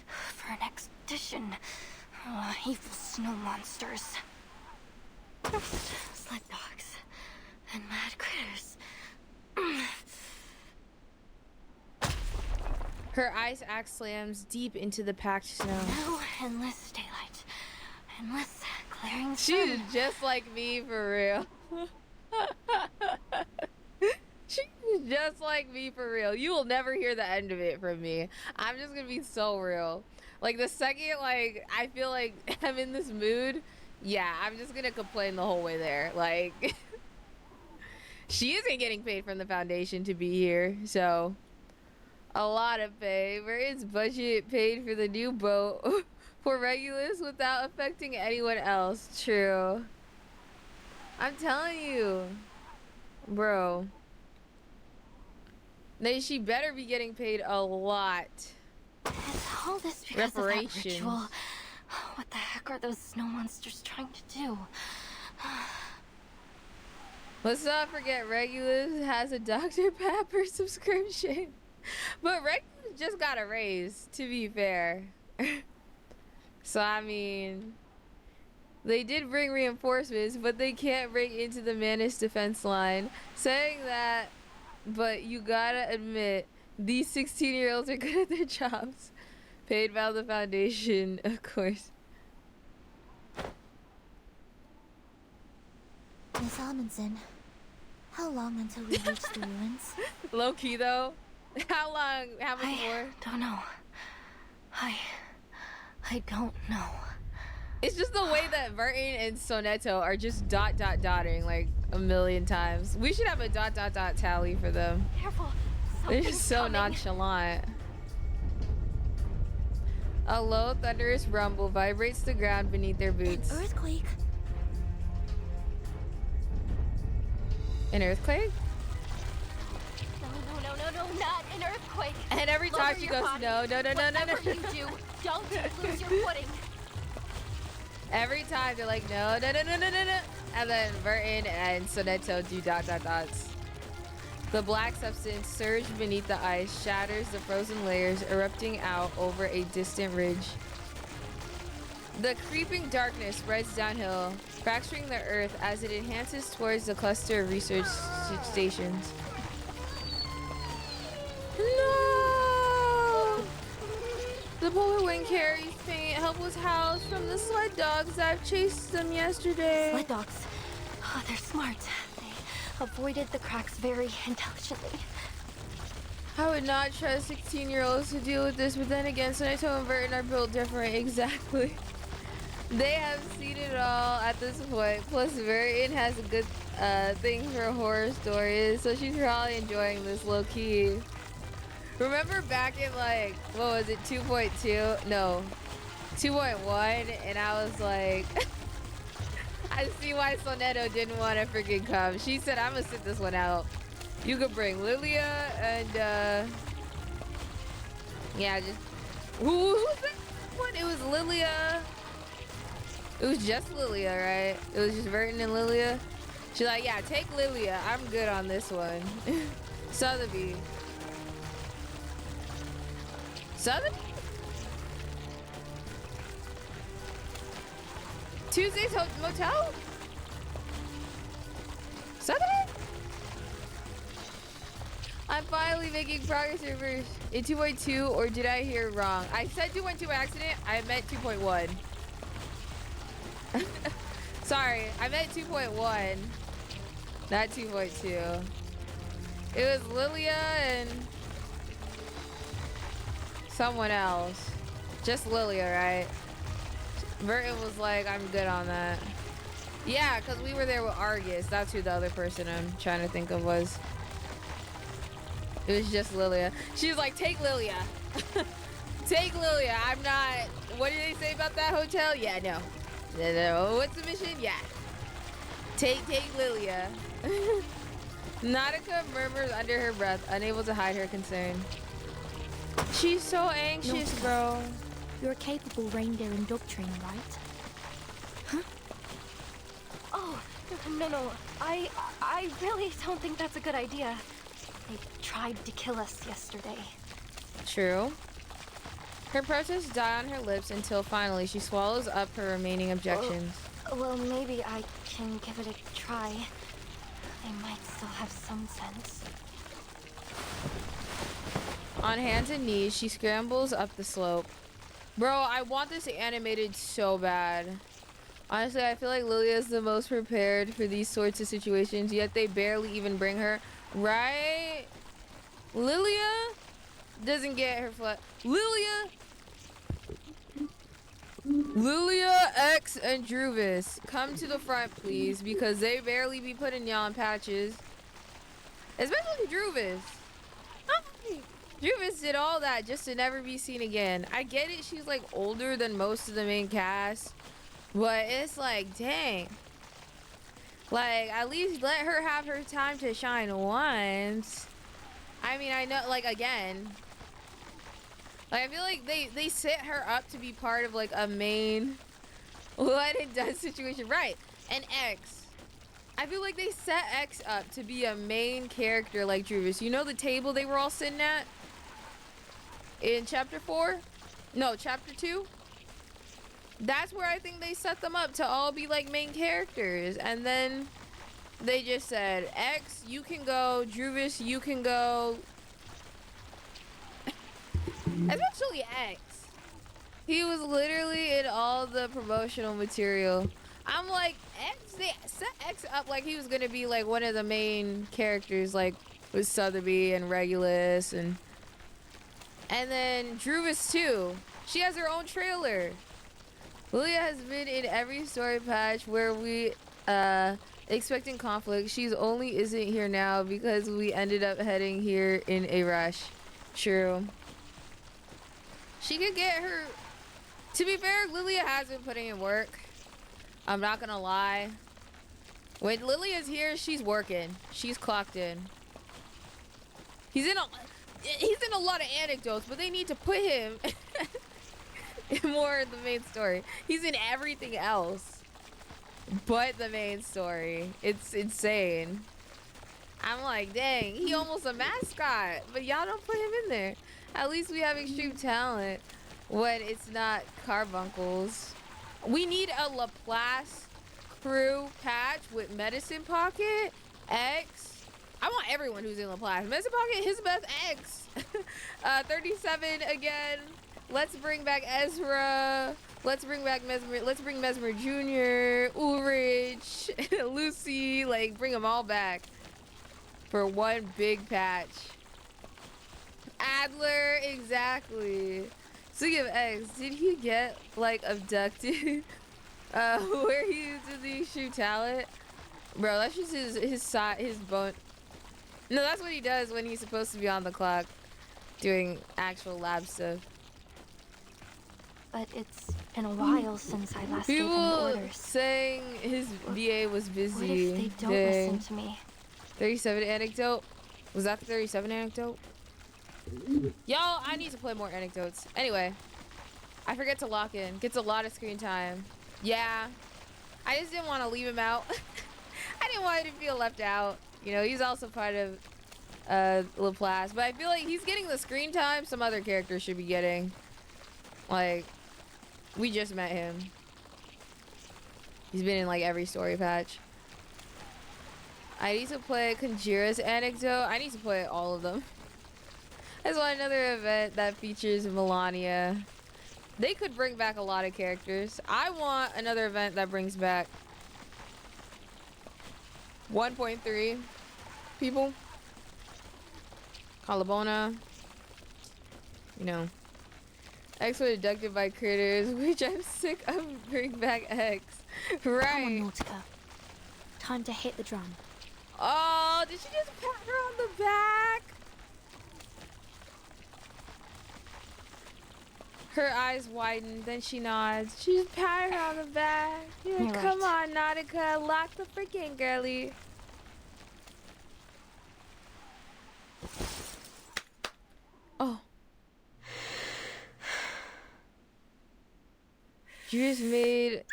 for an expedition. Evil snow monsters. First, sled dogs, then mad critters. Her ice axe slams deep into the packed snow. Now endless daylight, endless clearing. She's just like me for real. She's just like me for real. You will never hear the end of it from me. I'm just gonna be so real. Like the second like I feel like I'm in this mood, yeah, I'm just gonna complain the whole way there. Like she isn't getting paid from the foundation to be here, so a lot of pay. Where is budget paid for the new boat for Regulus without affecting anyone else? True. I'm telling you, bro. She better be getting paid a lot. Is all this because of that Reparations. ritual? What the heck are those snow monsters trying to do? Let's not forget Regulus has a Dr. Pepper subscription. But Regulus just got a raise, to be fair. So, I mean, they did bring reinforcements, but they can't break into the Manus defense line. Saying that, but you gotta admit, these 16-year-olds are good at their jobs. Paid by the foundation, of course. Miss Amundsen, how long until we reach the ruins? Low key though. How long? How much more? Don't know. I don't know. It's just the way that Burton and Sonetto are just dotting like a million times. We should have a dot tally for them. Careful. They're just so coming. nonchalant. A low, thunderous rumble vibrates the ground beneath their boots. An earthquake. An earthquake? No, not an earthquake. And every time she goes, no. Whatever you do, don't lose your footing. Every time they're like, no. And then Burton and Sonetto do ... The black substance surged beneath the ice, shatters the frozen layers, erupting out over a distant ridge. The creeping darkness spreads downhill, fracturing the earth as it enhances towards the cluster of research stations. No! The polar wind carries faint, helpless howls from the sled dogs that chased them yesterday. Sled dogs. Oh, they're smart. They avoided the cracks very intelligently. I would not trust 16-year-olds to deal with this, but then again, Sonetto and Burton are built different. Exactly. They have seen it all at this point. Plus, Burton has a good thing for horror stories, so she's probably enjoying this low-key. Remember back in, like, what was it, 2.2? No, 2.1, and I was like... I see why Sonetto didn't want to freaking come. She said, I'm gonna sit this one out. You could bring Lilia and, yeah, just... Who's that one? It was Lilia. It was just Lilia, right? It was just Burton and Lilia. She's like, yeah, take Lilia. I'm good on this one. Sotheby. Sotheby? Tuesday's Motel? Sotheby? I'm finally making progress in 2.2, or did I hear wrong? I said 2.2 by accident. I meant 2.1. Sorry, I meant 2.1, not 2.2. It was Lilia and someone else. Just Lilia, right? Burton was like, I'm good on that. Yeah, because we were there with Argus. That's who the other person I'm trying to think of was. It was just Lilia. She was like, take Lilia. Take Lilia. I'm not... What did they say about that hotel? Yeah, no. No. What's the mission? Yeah. Take Lilia. Nautica murmurs under her breath, unable to hide her concern. She's so anxious, bro. You're a capable reindeer and dog trainer, right? Huh? Oh, no. I really don't think that's a good idea. They tried to kill us yesterday. True. Her protests die on her lips until finally she swallows up her remaining objections. Well, maybe I can give it a try. They might still have some sense. On hands and knees, she scrambles up the slope. Bro, I want this animated so bad. Honestly, I feel like Lilia is the most prepared for these sorts of situations, yet they barely even bring her. Right? Lilia doesn't get her foot. Lilia, X, and Druvis, come to the front, please, because they barely be putting y'all in patches. Especially Druvis. Druvis did all that just to never be seen again. I get it, she's like older than most of the main cast, but it's like, dang. Like, at least let her have her time to shine once. I mean, I know, like, again, like, I feel like they set her up to be part of, like, a main what it does situation. Right. And X. I feel like they set X up to be a main character like Druvis. You know the table they were all sitting at? In chapter 4? No, chapter 2? That's where I think they set them up to all be like main characters. And then they just said, X, you can go. Druvis, you can go. Especially X. He was literally in all the promotional material. I'm like, X, they set X up like he was gonna be like one of the main characters, like with Sotheby and Regulus and then Druvis too. She has her own trailer. Lilia has been in every story patch where we expecting conflict. She's only isn't here now because we ended up heading here in a rush. True. She could get her To be fair, Lilia has been putting in work. I'm not gonna lie. When Lilia's here, she's working. She's clocked in. He's in a lot of anecdotes, but they need to put him more in the main story. He's in everything else but the main story. It's insane. I'm like, dang, he almost a mascot, but y'all don't put him in there. At least we have extreme talent when it's not carbuncles. We need a Laplace crew patch with Medicine Pocket, X. I want everyone who's in Laplace. Medicine Pocket, his best X. 37 again. Let's bring back Ezra. Let's bring back Mesmer. Let's bring Mesmer Jr., Ulrich, Lucy. Like, bring them all back for one big patch. Adler, exactly. Speaking of X, did he get like abducted? Where he did the shoot talent? Bro, that's just his bone. No, that's what he does when he's supposed to be on the clock doing actual lab stuff. But it's been a while since I last gave him People orders. saying his VA was busy. What if they don't listen to me? 37 anecdote? Was that the 37 anecdote? Y'all, I need to play more anecdotes. Anyway, I forget to lock in. Gets a lot of screen time. Yeah, I just didn't want to leave him out. I didn't want him to feel left out. You know, he's also part of Laplace, but I feel like he's getting the screen time some other characters should be getting. Like, we just met him. He's been in like every story patch. I need to play Conjura's anecdote. I need to play all of them. I just want another event that features Melania. They could bring back a lot of characters. I want another event that brings back 1.3 people. Colabona. You know. X was abducted by critters, which I'm sick of. Bring back X. Right. Come on, Nautica. Time to hit the drum. Oh, did she just pat her on the back? Her eyes widen, then she nods. She just patted her on the back. You're like, come on, Nautica, lock the freaking girly. Oh. She just made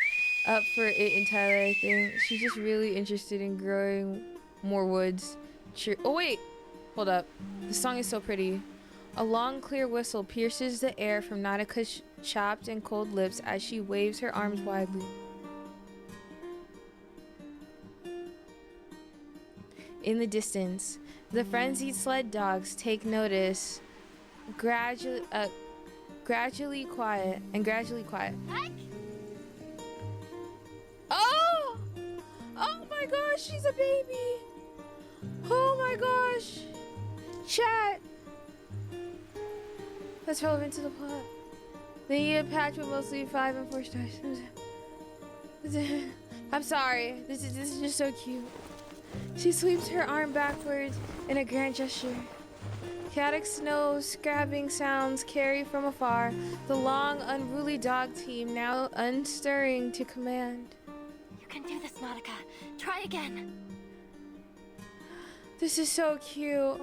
up for it entirely, I think. She's just really interested in growing more woods. Oh, wait. Hold up. The song is so pretty. A long, clear whistle pierces the air from Nautica's chapped and cold lips as she waves her arms widely. In the distance, the frenzied sled dogs take notice, gradually quiet. Oh! Oh my gosh, she's a baby! Oh my gosh! Chat! That's relevant to the plot. They need a patch with mostly 5 and 4 stars. I'm sorry. This is just so cute. She sweeps her arm backwards in a grand gesture. Chaotic snow scrabbing sounds carry from afar. The long, unruly dog team now unstirring to command. You can do this, Nautica. Try again. This is so cute.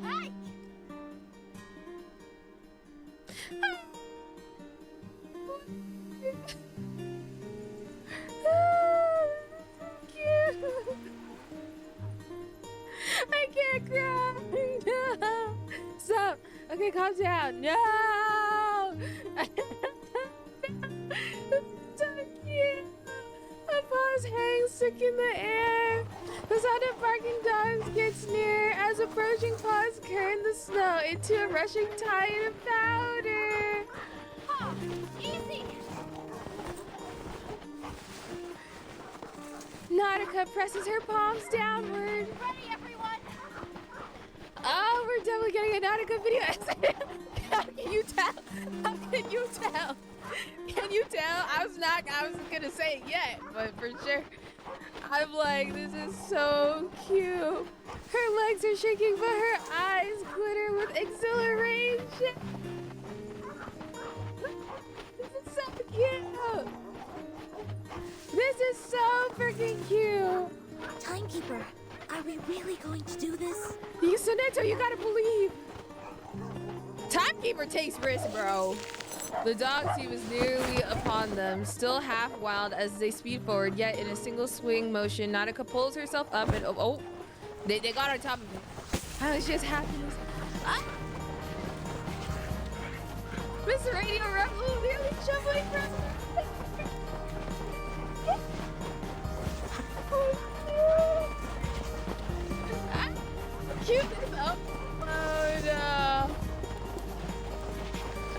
Hi! I can't cry. No. Stop. Okay, calm down. No. So cute. A paws hang stuck in the air. The sound of barking dogs gets near as approaching paws curl the snow into a rushing tide of powder. Oh, easy! Nautica presses her palms downward. Ready, everyone? Oh, we're definitely getting a Nautica video. How can you tell? How can you tell? Can you tell? I was gonna say it yet, but for sure. I'm like, this is so cute. Her legs are shaking, but her eyes glitter with exhilaration. This is so cute. This is so freaking cute. Timekeeper, are we really going to do this? Soneto, you gotta believe. Timekeeper takes risks, bro. The dog team is nearly upon them, still half wild as they speed forward, yet in a single swing motion, Nautica pulls herself up and they got on top of it. Oh, it's just happiness. Ah! Miss Radio Rebel nearly shuffling from cute. Oh no.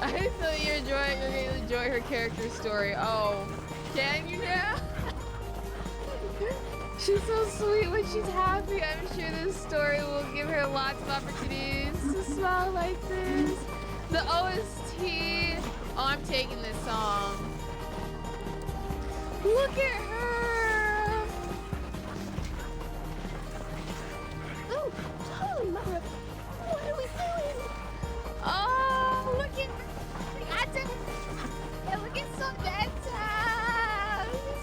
I thought you're going to enjoy her character story. Oh, can you now? She's so sweet when she's happy. I'm sure this story will give her lots of opportunities to smile like this. The OST. Oh, I'm taking this song. Look at her. Oh, totally, Mara. What are we doing? Oh, look at her. I did it. And look at Samantha.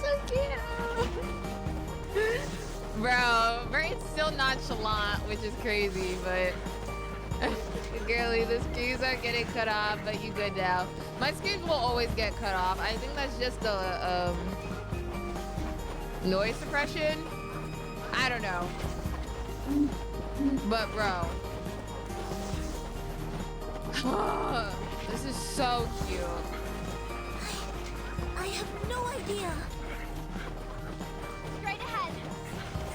So cute. Bro, Vert's still nonchalant, which is crazy, but girly, the screws are getting cut off, but you good now. My screws will always get cut off. I think that's just a noise suppression. I don't know. But bro. This is so cute. I have no idea. Straight ahead!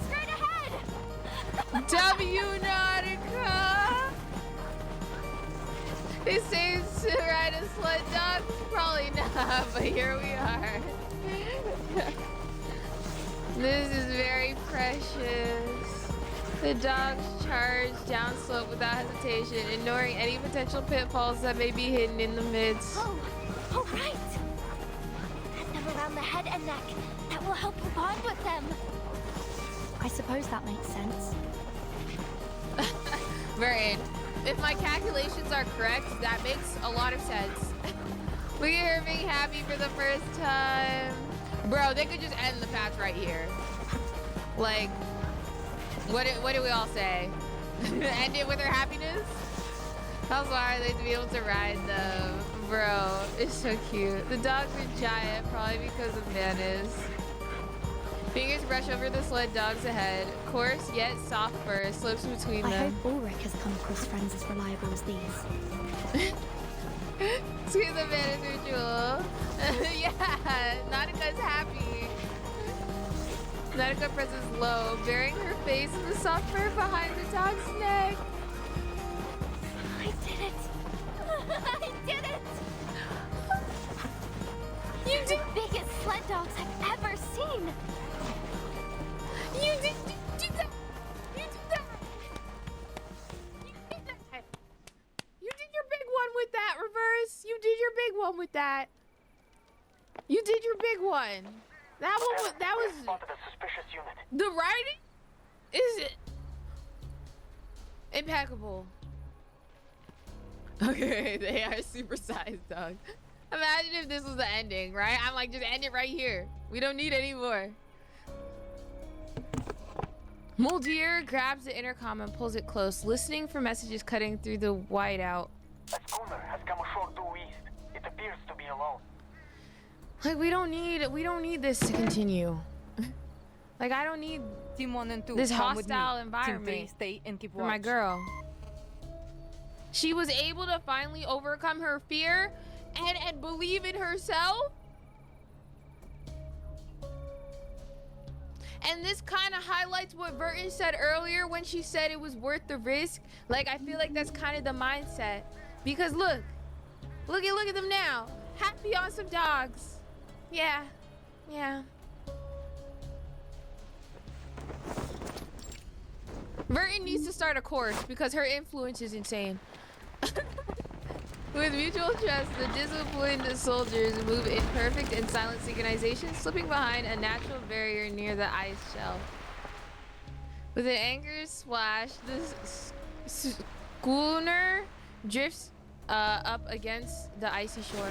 Straight ahead! W Nautica! It says to ride a sled dog? Probably not, but here we are. This is very precious. The dogs charge down slope without hesitation, ignoring any potential pitfalls that may be hidden in the midst. Oh, right! Pat them around the head and neck. That will help you bond with them. I suppose that makes sense. Vertin, if my calculations are correct, that makes a lot of sense. We are being happy for the first time. Bro, they could just end the patch right here. Like, what do we all say? End it with her happiness? How far are they to be able to ride them? Bro, it's so cute. The dogs are giant, probably because of Manus. Fingers brush over the sled dogs ahead. Coarse yet soft fur slips between I them. hope Ulrich has come across friends as reliable as these. Excuse the Manus ritual. Yeah, Nautica's happy. Nautica presses low, burying her face in the soft fur behind the dog's neck. I did it! I did it! You did The biggest sled dogs I've ever seen! You did that! You did that! You did that! You did your big one with that, Reverse! You did your big one with that! You did your big one! That was spotted a suspicious unit. the writing is impeccable. Okay, they are supersized dogs. Imagine if this was the ending, right? I'm like, just end it right here. We don't need any more. Muldier grabs the intercom and pulls it close, listening for messages cutting through the whiteout. A schooner has come ashore due east. It appears to be alone. Like, we don't need this to continue. Like, I don't need this hostile environment for my girl. She was able to finally overcome her fear and believe in herself. And this kind of highlights what Vertin said earlier when she said it was worth the risk. Like, I feel like that's kind of the mindset. Because look at them now. Happy on some dogs. Yeah. Vertin needs to start a course because her influence is insane. With mutual trust, the disciplined soldiers move in perfect and silent synchronization, slipping behind a natural barrier near the ice shelf. With an anchor splash, the schooner drifts up against the icy shore.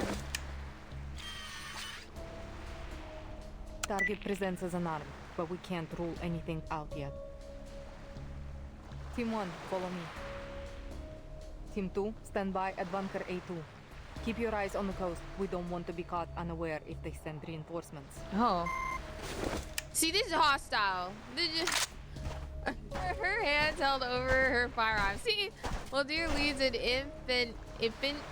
Target presents as an arm, but we can't rule anything out yet. Team 1, follow me. Team 2, stand by at bunker A2. Keep your eyes on the coast. We don't want to be caught unaware if they send reinforcements. Oh. See, this is hostile. Her hands held over her firearm. See, well, dear leads an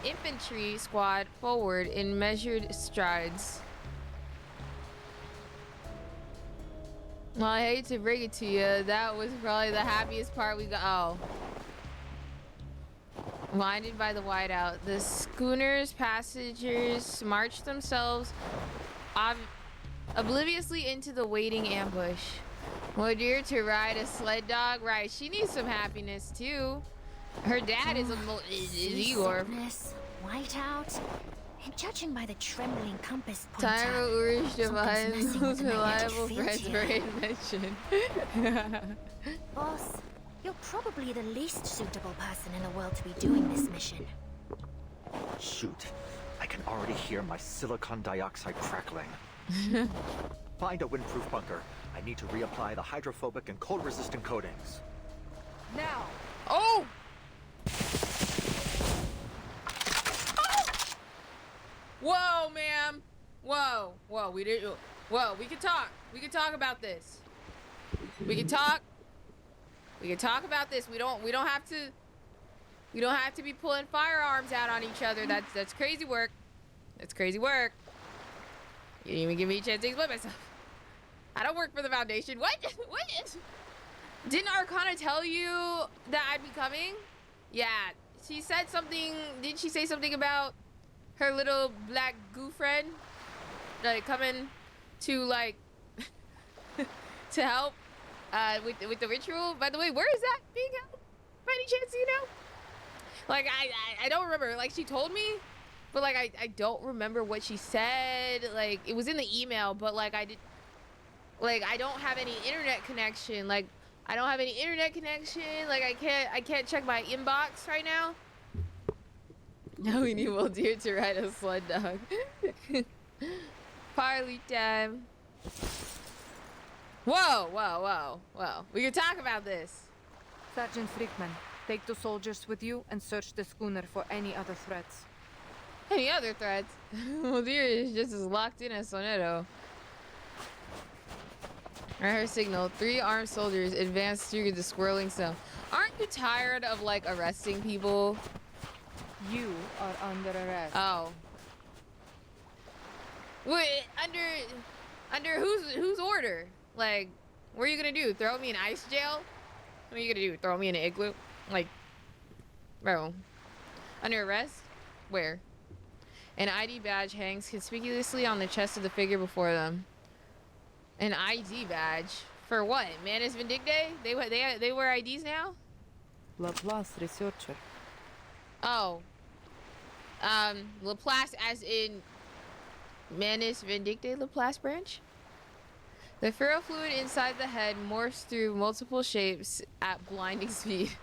infantry squad forward in measured strides. Well, I hate to break it to you, that was probably the happiest part we got. Oh. Blinded by the whiteout, the schooner's passengers marched themselves obliviously into the waiting ambush. Well, dear, to ride a sled dog, right? She needs some happiness too. Her dad is Igor. Whiteout. And judging by the trembling compass Time pointer, Urish something's divine messing most with the magnetic reliable field friends for here. invention. Boss, you're probably the least suitable person in the world to be doing this mission. Shoot. I can already hear my silicon dioxide crackling. Find a windproof bunker. I need to reapply the hydrophobic and cold-resistant coatings. Now! Oh! Whoa, ma'am. Whoa, whoa, we can talk. We can talk about this. We can talk about this. We don't have to be pulling firearms out on each other. That's crazy work. That's crazy work. You didn't even give me a chance to explain myself. I don't work for the Foundation. What? What? Didn't Arcana tell you that I'd be coming? Yeah, she said something. Didn't she say something about her little black goo friend, like coming to like to help with the ritual? By the way, where is that being held? By any chance, you know? Like I don't remember. Like she told me, but like I don't remember what she said. Like it was in the email, but like I don't have any internet connection. Like I don't have any internet connection. Like I can't check my inbox right now. Now we need Will Deer to ride a sled dog. Parley time. Whoa, whoa, whoa, whoa. We can talk about this. Sergeant Frickman, take the soldiers with you and search the schooner for any other threats. Any other threats? Will Deer is just as locked in as Soneto. I heard signal. 3 armed soldiers advanced through the swirling snow. Aren't you tired of like arresting people? You are under arrest. Oh. Wait, under whose order? Like, what are you gonna do? Throw me in ice jail? What are you gonna do? Throw me in an igloo? Like, bro. Under arrest? Where? An ID badge hangs conspicuously on the chest of the figure before them. An ID badge? For what? Manus Vindicte? They wear IDs now? Laplace researcher. Oh. Laplace as in Manus Vindicte Laplace branch? The ferrofluid inside the head morphs through multiple shapes at blinding speed.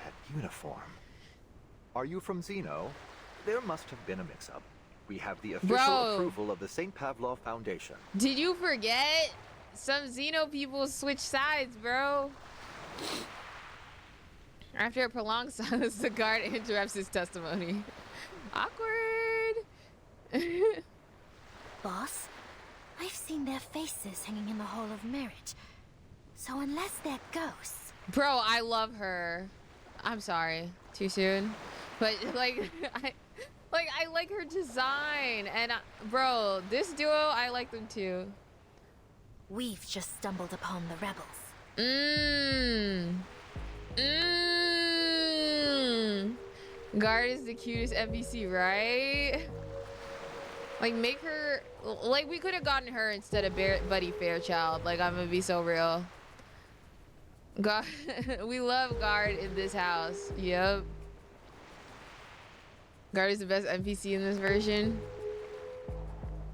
That uniform. Are you from Xeno? There must have been a mix-up. We have the official approval of the St. Pavlov Foundation. Did you forget? Some Xeno people switch sides, bro. After a prolonged silence, the guard interrupts his testimony. Awkward. Boss, I've seen their faces hanging in the Hall of Merit. So unless they're ghosts... Bro, I love her. I'm sorry. Too soon? But, like, I like her design. And, bro, this duo, I like them too. We've just stumbled upon the rebels. Guard is the cutest NPC, right? Like, make her... Like, we could have gotten her instead of Buddy Fairchild. Like, I'm gonna be so real. God, we love Guard in this house. Yep. Guard is the best NPC in this version.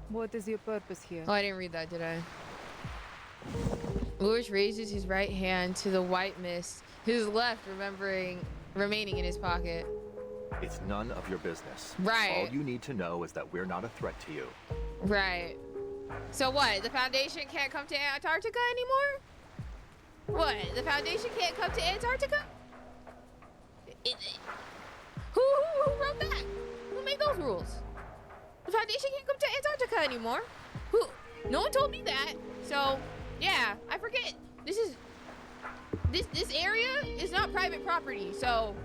What is your purpose here? Oh, I didn't read that, did I? Ulrich raises his right hand to the white mist, his left remaining in his pocket. It's none of your business. Right. All you need to know is that we're not a threat to you. Right. So what? The Foundation can't come to Antarctica anymore? What? The Foundation can't come to Antarctica? Who wrote that? Who made those rules? The Foundation can't come to Antarctica anymore. Who? No one told me that. So, yeah, I forget. This area is not private property, so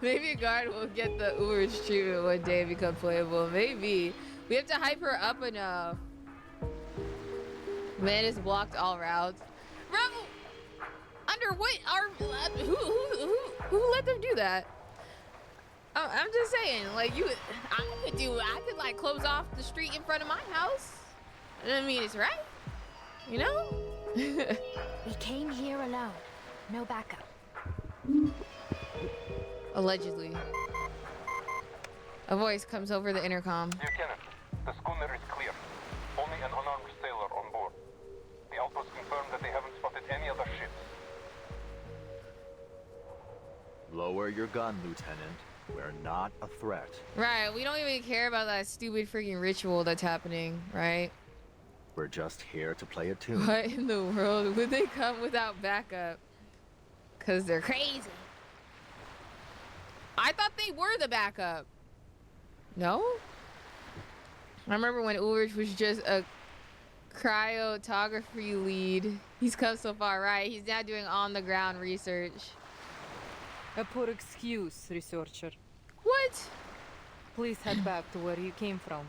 maybe a guard will get the Ulrich treatment one day and become playable. Maybe. We have to hype her up enough. Man is blocked all routes. Bro, under what are who let them do that? Oh, I'm just saying, like I could like close off the street in front of my house. I mean, it's right, you know. We came here alone, no backup. Allegedly. A voice comes over the intercom. Lieutenant, the schooner is clear. Only an unarmed sailor on board. The outpost confirmed that they haven't spotted any other ships. Lower your gun, Lieutenant. We're not a threat. Right, we don't even care about that stupid freaking ritual that's happening, right? We're just here to play a tune. What in the world would they come without backup? Cause they're crazy. I thought they were the backup. No? I remember when Ulrich was just a cryotography lead. He's come so far, right? He's now doing on-the-ground research. A poor excuse, researcher. What? Please head back to where you came from.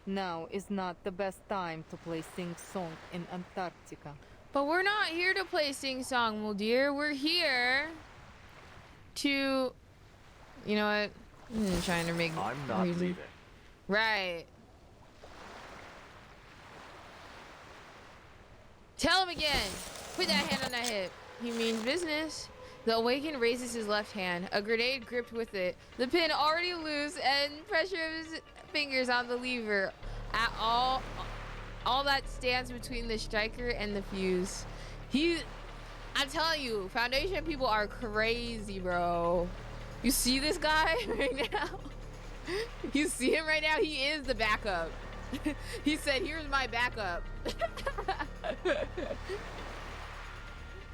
Now is not the best time to play sing-song in Antarctica. But we're not here to play sing-song, well, dear. We're here to... You know what? I'm trying to make... I'm not leaving. Right. Tell him again. Put that hand on that hip. He means business. The awakened raises his left hand, a grenade gripped with it. The pin already loose and pressure of his fingers on the lever. At all that stands between the striker and the fuse. I'm telling you, Foundation people are crazy, bro. You see this guy right now? You see him right now? He is the backup. He said, here's my backup.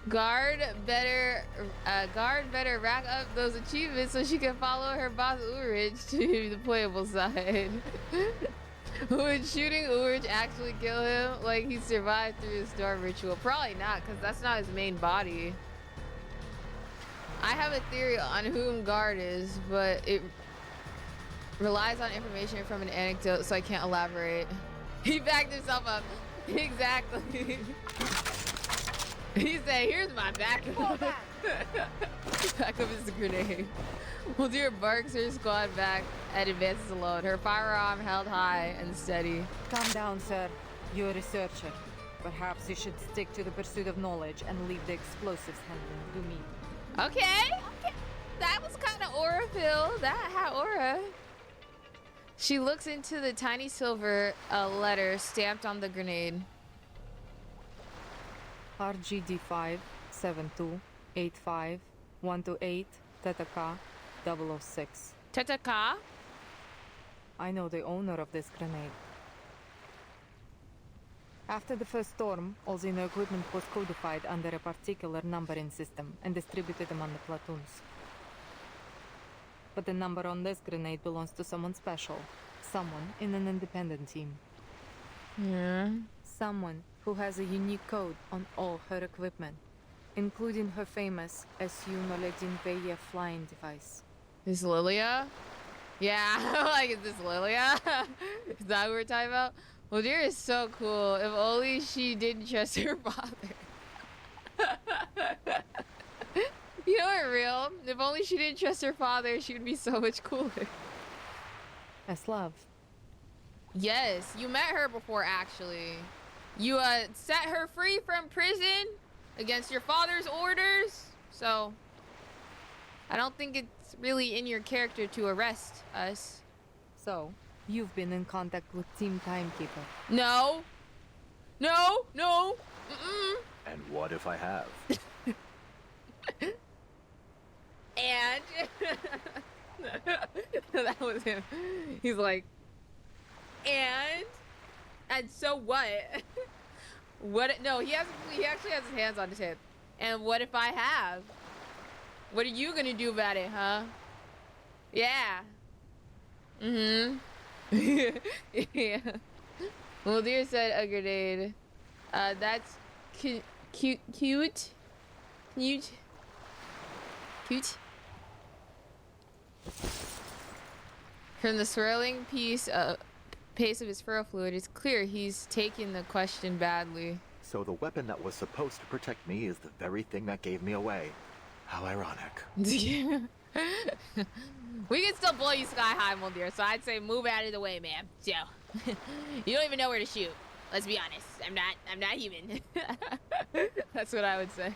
Guard better rack up those achievements so she can follow her boss Ulrich to the playable side. Would shooting Ulrich actually kill him? Like he survived through the storm ritual? Probably not, because that's not his main body. I have a theory on whom Guard is, but it relies on information from an anecdote, so I can't elaborate. He backed himself up. Exactly. He said, here's my backup. Backup is the grenade. Well, dear barks her squad back and advances alone, her firearm held high and steady. Calm down, sir. You're a researcher. Perhaps you should stick to the pursuit of knowledge and leave the explosives handling to me. Okay. That was kind of aura-filled. That had aura. She looks into the tiny silver letter stamped on the grenade. RGD5 7285 128 Tetaka 006. Tetaka? I know the owner of this grenade. After the first storm, all the new equipment was codified under a particular numbering system and distributed among the platoons. But the number on this grenade belongs to someone special. Someone in an independent team. Yeah. Someone who has a unique code on all her equipment, including her famous SU-Noledin flying device. Is Lilia? Yeah, like, is this Lilia? Is that what we're talking about? Well, dear is so cool. If only she didn't trust her father. You know what, real? If only she didn't trust her father, she would be so much cooler. That's love. Yes, you met her before, actually. You set her free from prison against your father's orders. So, I don't think it's really in your character to arrest us. So, you've been in contact with Team Timekeeper. No. No, no. Mm-mm. And what if I have? And that was him. He's like, and so what? What? No, he actually has his hands on his hip. And what if I have? What are you gonna do about it, huh? Yeah. Mm-hmm. Yeah. Well, dear said a grenade. That's cute. From the swirling pace of his furrow fluid, it's clear he's taking the question badly. So the weapon that was supposed to protect me is the very thing that gave me away. How ironic. We can still blow you sky high, Mulder, so I'd say move out of the way, ma'am. So, you don't even know where to shoot. Let's be honest. I'm not human. That's what I would say.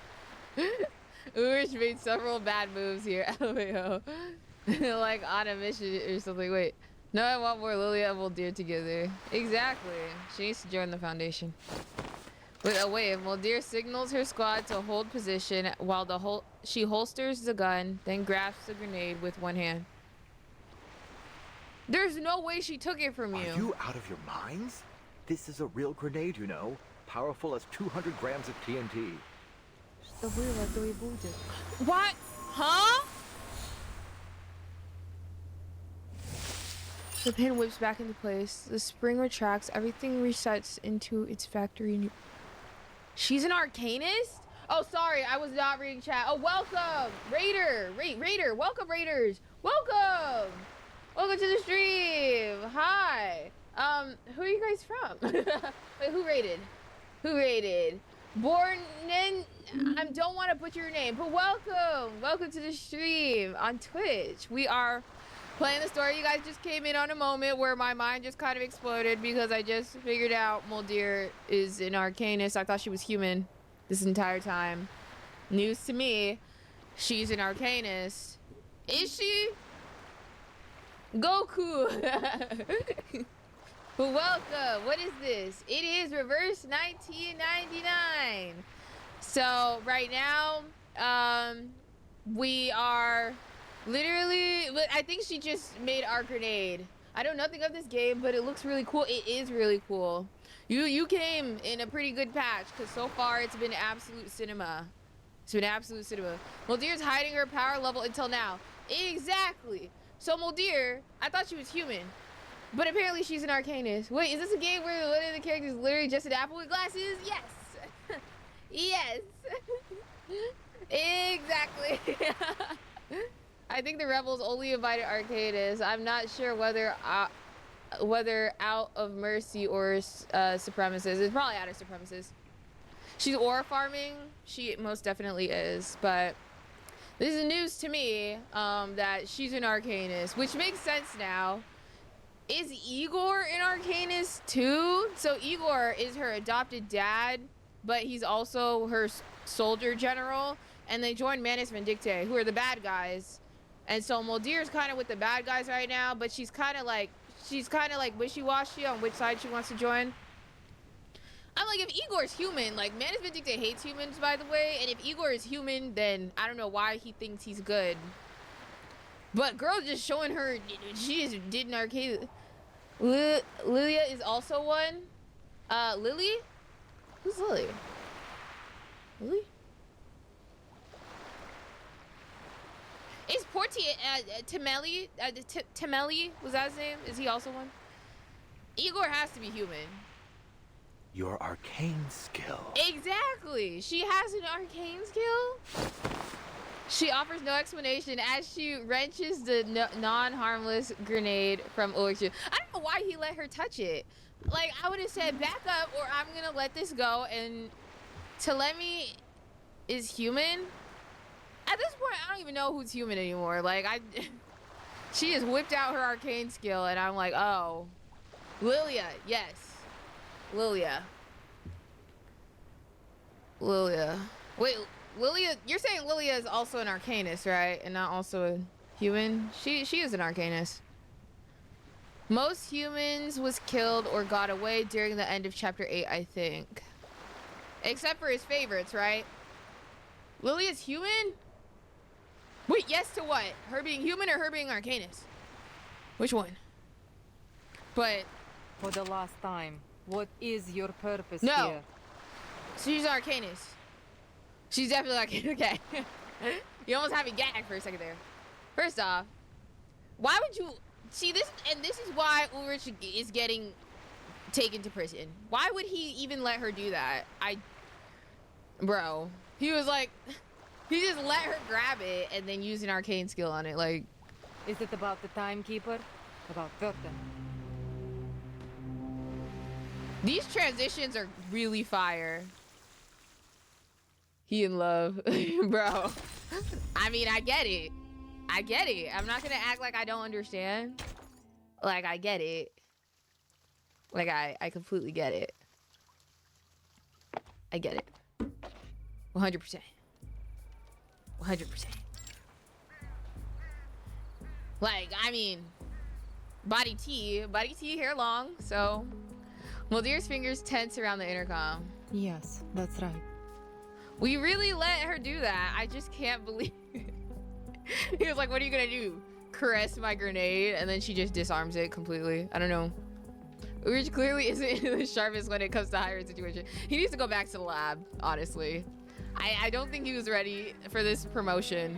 Urish made several bad moves here. LMAO. Like on a mission or something. Wait. No, I want more Lilia and Mulder together. Exactly. She needs to join the Foundation. Wait, Mulder signals her squad to hold position while she holsters the gun, then grasps the grenade with one hand. There's no way she took it from you. Are you out of your minds? This is a real grenade, you know. Powerful as 200 grams of TNT. What? Huh? The pin whips back into place. The spring retracts. Everything resets into its factory. She's an arcanist? Oh, sorry. I was not reading chat. Oh, welcome. Raider. Raider. Welcome, Raiders. Welcome. Welcome to the stream. Hi. Who are you guys from? Wait, who raided? Who raided? Bornen. I don't want to butcher your name, but welcome. Welcome to the stream on Twitch. We are playing the story. You guys just came in on a moment where my mind just kind of exploded because I just figured out Mulder is an arcanist. I thought she was human this entire time. News to me. She's an arcanist. Is she? Goku. But welcome. What is this? It is Reverse 1999. So right now, we are literally, I think she just made our grenade. I know nothing of this game, but it looks really cool. It is really cool. You came in a pretty good patch because so far it's been absolute cinema. It's been absolute cinema. Mulder's hiding her power level until now. Exactly. So Mulder, I thought she was human, but apparently she's an arcanist. Wait, is this a game where one of the characters is literally just an apple with glasses? Yes. Yes. Exactly. I think the rebels only invited arcadists. I'm not sure whether out of mercy or supremacists. It's probably out of supremacists. She's ore farming. She most definitely is. But this is news to me that she's an arcanist, which makes sense now. Is Igor an arcanist too? So Igor is her adopted dad, but he's also her soldier general. And they joined Manus Vindictae, who are the bad guys. And so Mulder's kind of with the bad guys right now, but she's kind of like wishy-washy on which side she wants to join. I'm like, if Igor's human, like Manus Vindictae hates humans, by the way, and if Igor is human, then I don't know why he thinks he's good. But girl just showing her she just did an arcade. Lilia is also one. Lily? Who's Lily? Lily? Is Temeli, Temeli, was that his name? Is he also one? Igor has to be human. Your arcane skill. Exactly. She has an arcane skill. She offers no explanation as she wrenches the non-harmless grenade from Ulrich. I don't know why he let her touch it. Like, I would have said back up or I'm gonna let this go. And Telemi is human. At this point, I don't even know who's human anymore. Like, she just whipped out her arcane skill, and I'm like, oh. Lilia, yes. Lilia. Wait, Lilia, you're saying Lilia is also an Arcanist, right? And not also a human? She is an Arcanist. Most humans was killed or got away during the end of chapter 8, I think. Except for his favorites, right? Lilia's human? Wait, yes to what? Her being human or her being Arcanist? Which one? But... For the last time, what is your purpose no. here? She's an Arcanist. She's definitely Arcanist. Okay. You almost had me gagged for a second there. First off, why would you... See, this is why Ulrich is getting taken to prison. Why would he even let her do that? Bro. He was like... He just let her grab it and then use an arcane skill on it, like... Is it about the timekeeper? About Verten? These transitions are really fire. He in love. Bro. I mean, I get it. I get it. I'm not gonna act like I don't understand. Like, I get it. Like, I completely get it. I get it. 100%. 100%. Like, I mean, body T, hair long, so... Muldir's fingers tense around the intercom. Yes, that's right. We really let her do that. I just can't believe it. He was like, what are you gonna do? Caress my grenade? And then she just disarms it completely. I don't know. Ulrich clearly isn't the sharpest when it comes to higher situation. He needs to go back to the lab, honestly. I don't think he was ready for this promotion.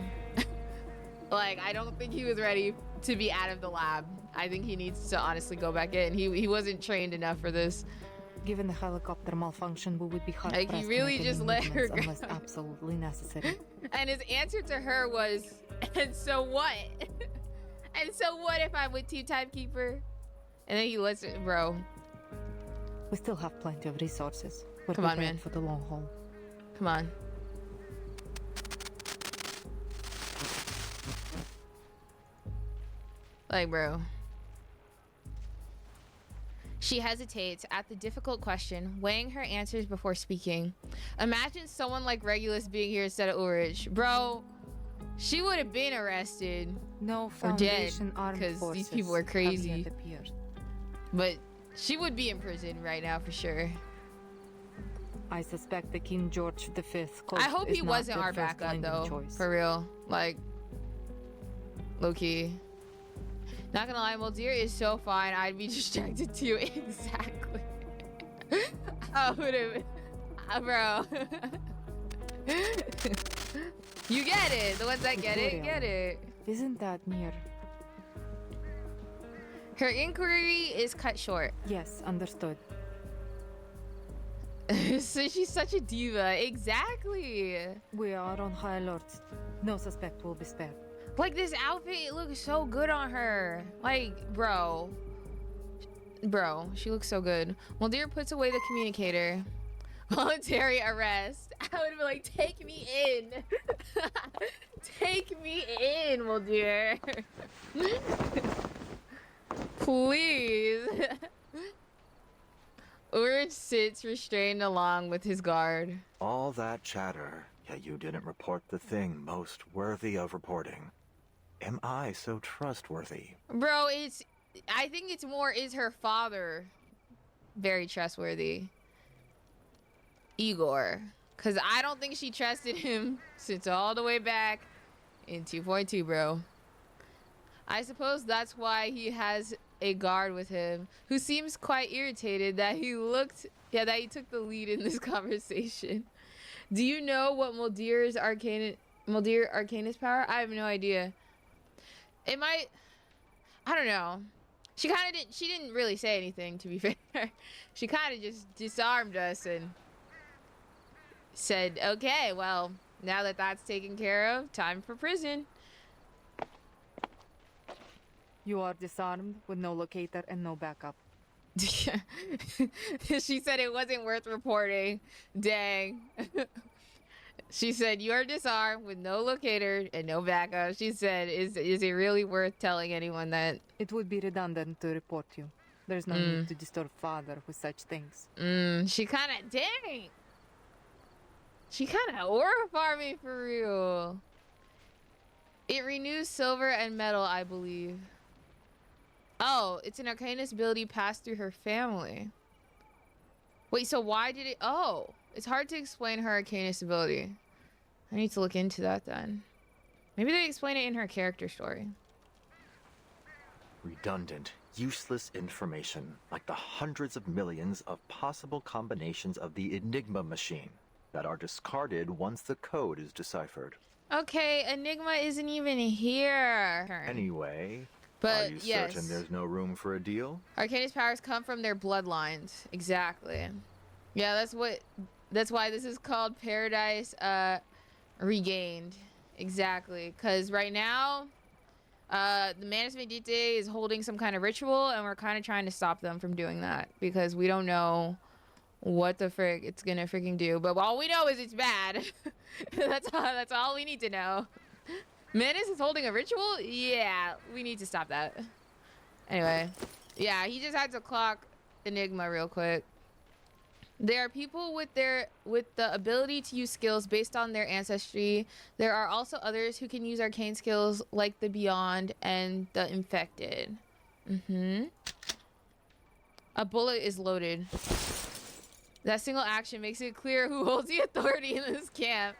Like, I don't think he was ready to be out of the lab. I think he needs to honestly go back in. He wasn't trained enough for this. Given the helicopter malfunction, we would be hard like, he really just let her go. Unless absolutely necessary. And his answer to her was, and so what? And so what if I'm with Team Timekeeper? And then he lets it, bro. We still have plenty of resources. We're Come on, man. For the long haul. Come on. Like, bro. She hesitates at the difficult question, weighing her answers before speaking. Imagine someone like Regulus being here instead of Ulrich. Bro, she would have been arrested. No or dead, Foundation armed because forces these people are crazy. have yet appeared. But she would be in prison right now for sure. I suspect the King George V. I hope he wasn't our backup though, choice. for real. Like, low-key. Not gonna lie, Muldir is so fine. I'd be distracted too. Exactly. I would have, bro. You get it. The ones that get it. Isn't that near? Her inquiry is cut short. Yes, understood. So she's such a diva. Exactly. We are on high alert. No suspect will be spared. Like, this outfit, it looks so good on her. Like, bro, she looks so good. Muldir puts away the communicator. Voluntary arrest. I would be like, take me in. Take me in, Muldir. Please. Ulrich sits restrained along with his guard. All that chatter, yet you didn't report the thing most worthy of reporting. Am I so trustworthy? Bro, I think it's more, is her father very trustworthy? Igor. Because I don't think she trusted him since all the way back in 2.2, bro. I suppose that's why he has a guard with him who seems quite irritated that he took the lead in this conversation. Do you know what Muldir Arcanist power? I have no idea. It might, I don't know. She didn't really say anything, to be fair. She kind of just disarmed us and said, okay, well, now that that's taken care of, time for prison. You are disarmed with no locator and no backup. She said it wasn't worth reporting. Dang. She said, you are disarmed with no locator and no backup. She said, is it really worth telling anyone that? It would be redundant to report you. There's no need to disturb father with such things. She kind of, dang. She kind of ore farming for real. It renews silver and metal, I believe. Oh, it's an arcanist ability passed through her family. Wait, so why did it... Oh, it's hard to explain her arcanist ability. I need to look into that then. Maybe they explain it in her character story. Redundant, useless information, like the hundreds of millions of possible combinations of the Enigma machine that are discarded once the code is deciphered. Okay, Enigma isn't even here. Anyway, but are you yes, certain there's no room for a deal? Arcanist powers come from their bloodlines. Exactly. Yeah, that's why this is called Paradise Regained. Exactly. Because right now, the Manus Vendite is holding some kind of ritual, and we're kind of trying to stop them from doing that because we don't know what the frick it's gonna freaking do. But all we know is it's bad. That's all we need to know. Manus is holding a ritual? Yeah, we need to stop that. Anyway, yeah, he just had to clock Enigma real quick. There are people with the ability to use skills based on their ancestry. There are also others who can use arcane skills like the Beyond and the Infected. A bullet is loaded. That single action makes it clear who holds the authority in this camp.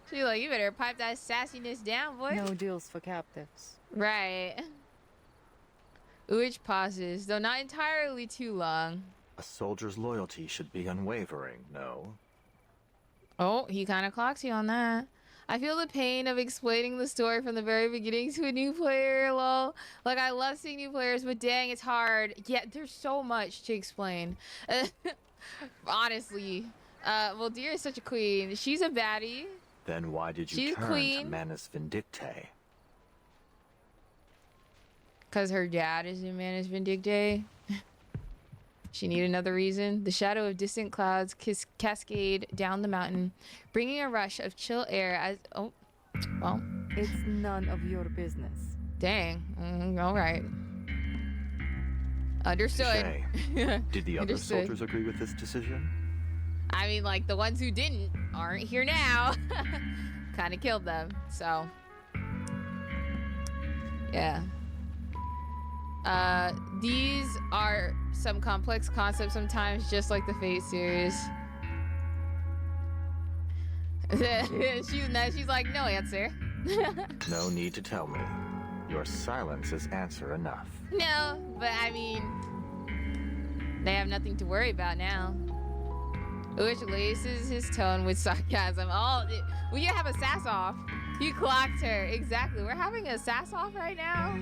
She's like, you better pipe that sassiness down, boy. No deals for captives. Right. Uich pauses, though not entirely too long. A soldier's loyalty should be unwavering, no? Oh, he kind of clocks you on that. I feel the pain of explaining the story from the very beginning to a new player, lol. Like, I love seeing new players, but dang, it's hard. Yeah, there's so much to explain. Honestly. Well, Deer is such a queen. She's a baddie. Then why did you turn to Manus Vindicte? Because her dad is in Manus Vindicte. She need another reason. The shadow of distant clouds cascade down the mountain, bringing a rush of chill air as... Oh, well. It's none of your business. Dang. All right. Understood. Did the other soldiers agree with this decision? I mean, like, the ones who didn't aren't here now. Kind of killed them, so... Yeah. These are some complex concepts sometimes, just like the Fate series. She's like, no answer. No need to tell me. Your silence is answer enough. No, but I mean, they have nothing to worry about now. Which laces his tone with sarcasm. We can have a sass off. You clocked her. Exactly. We're having a sass off right now.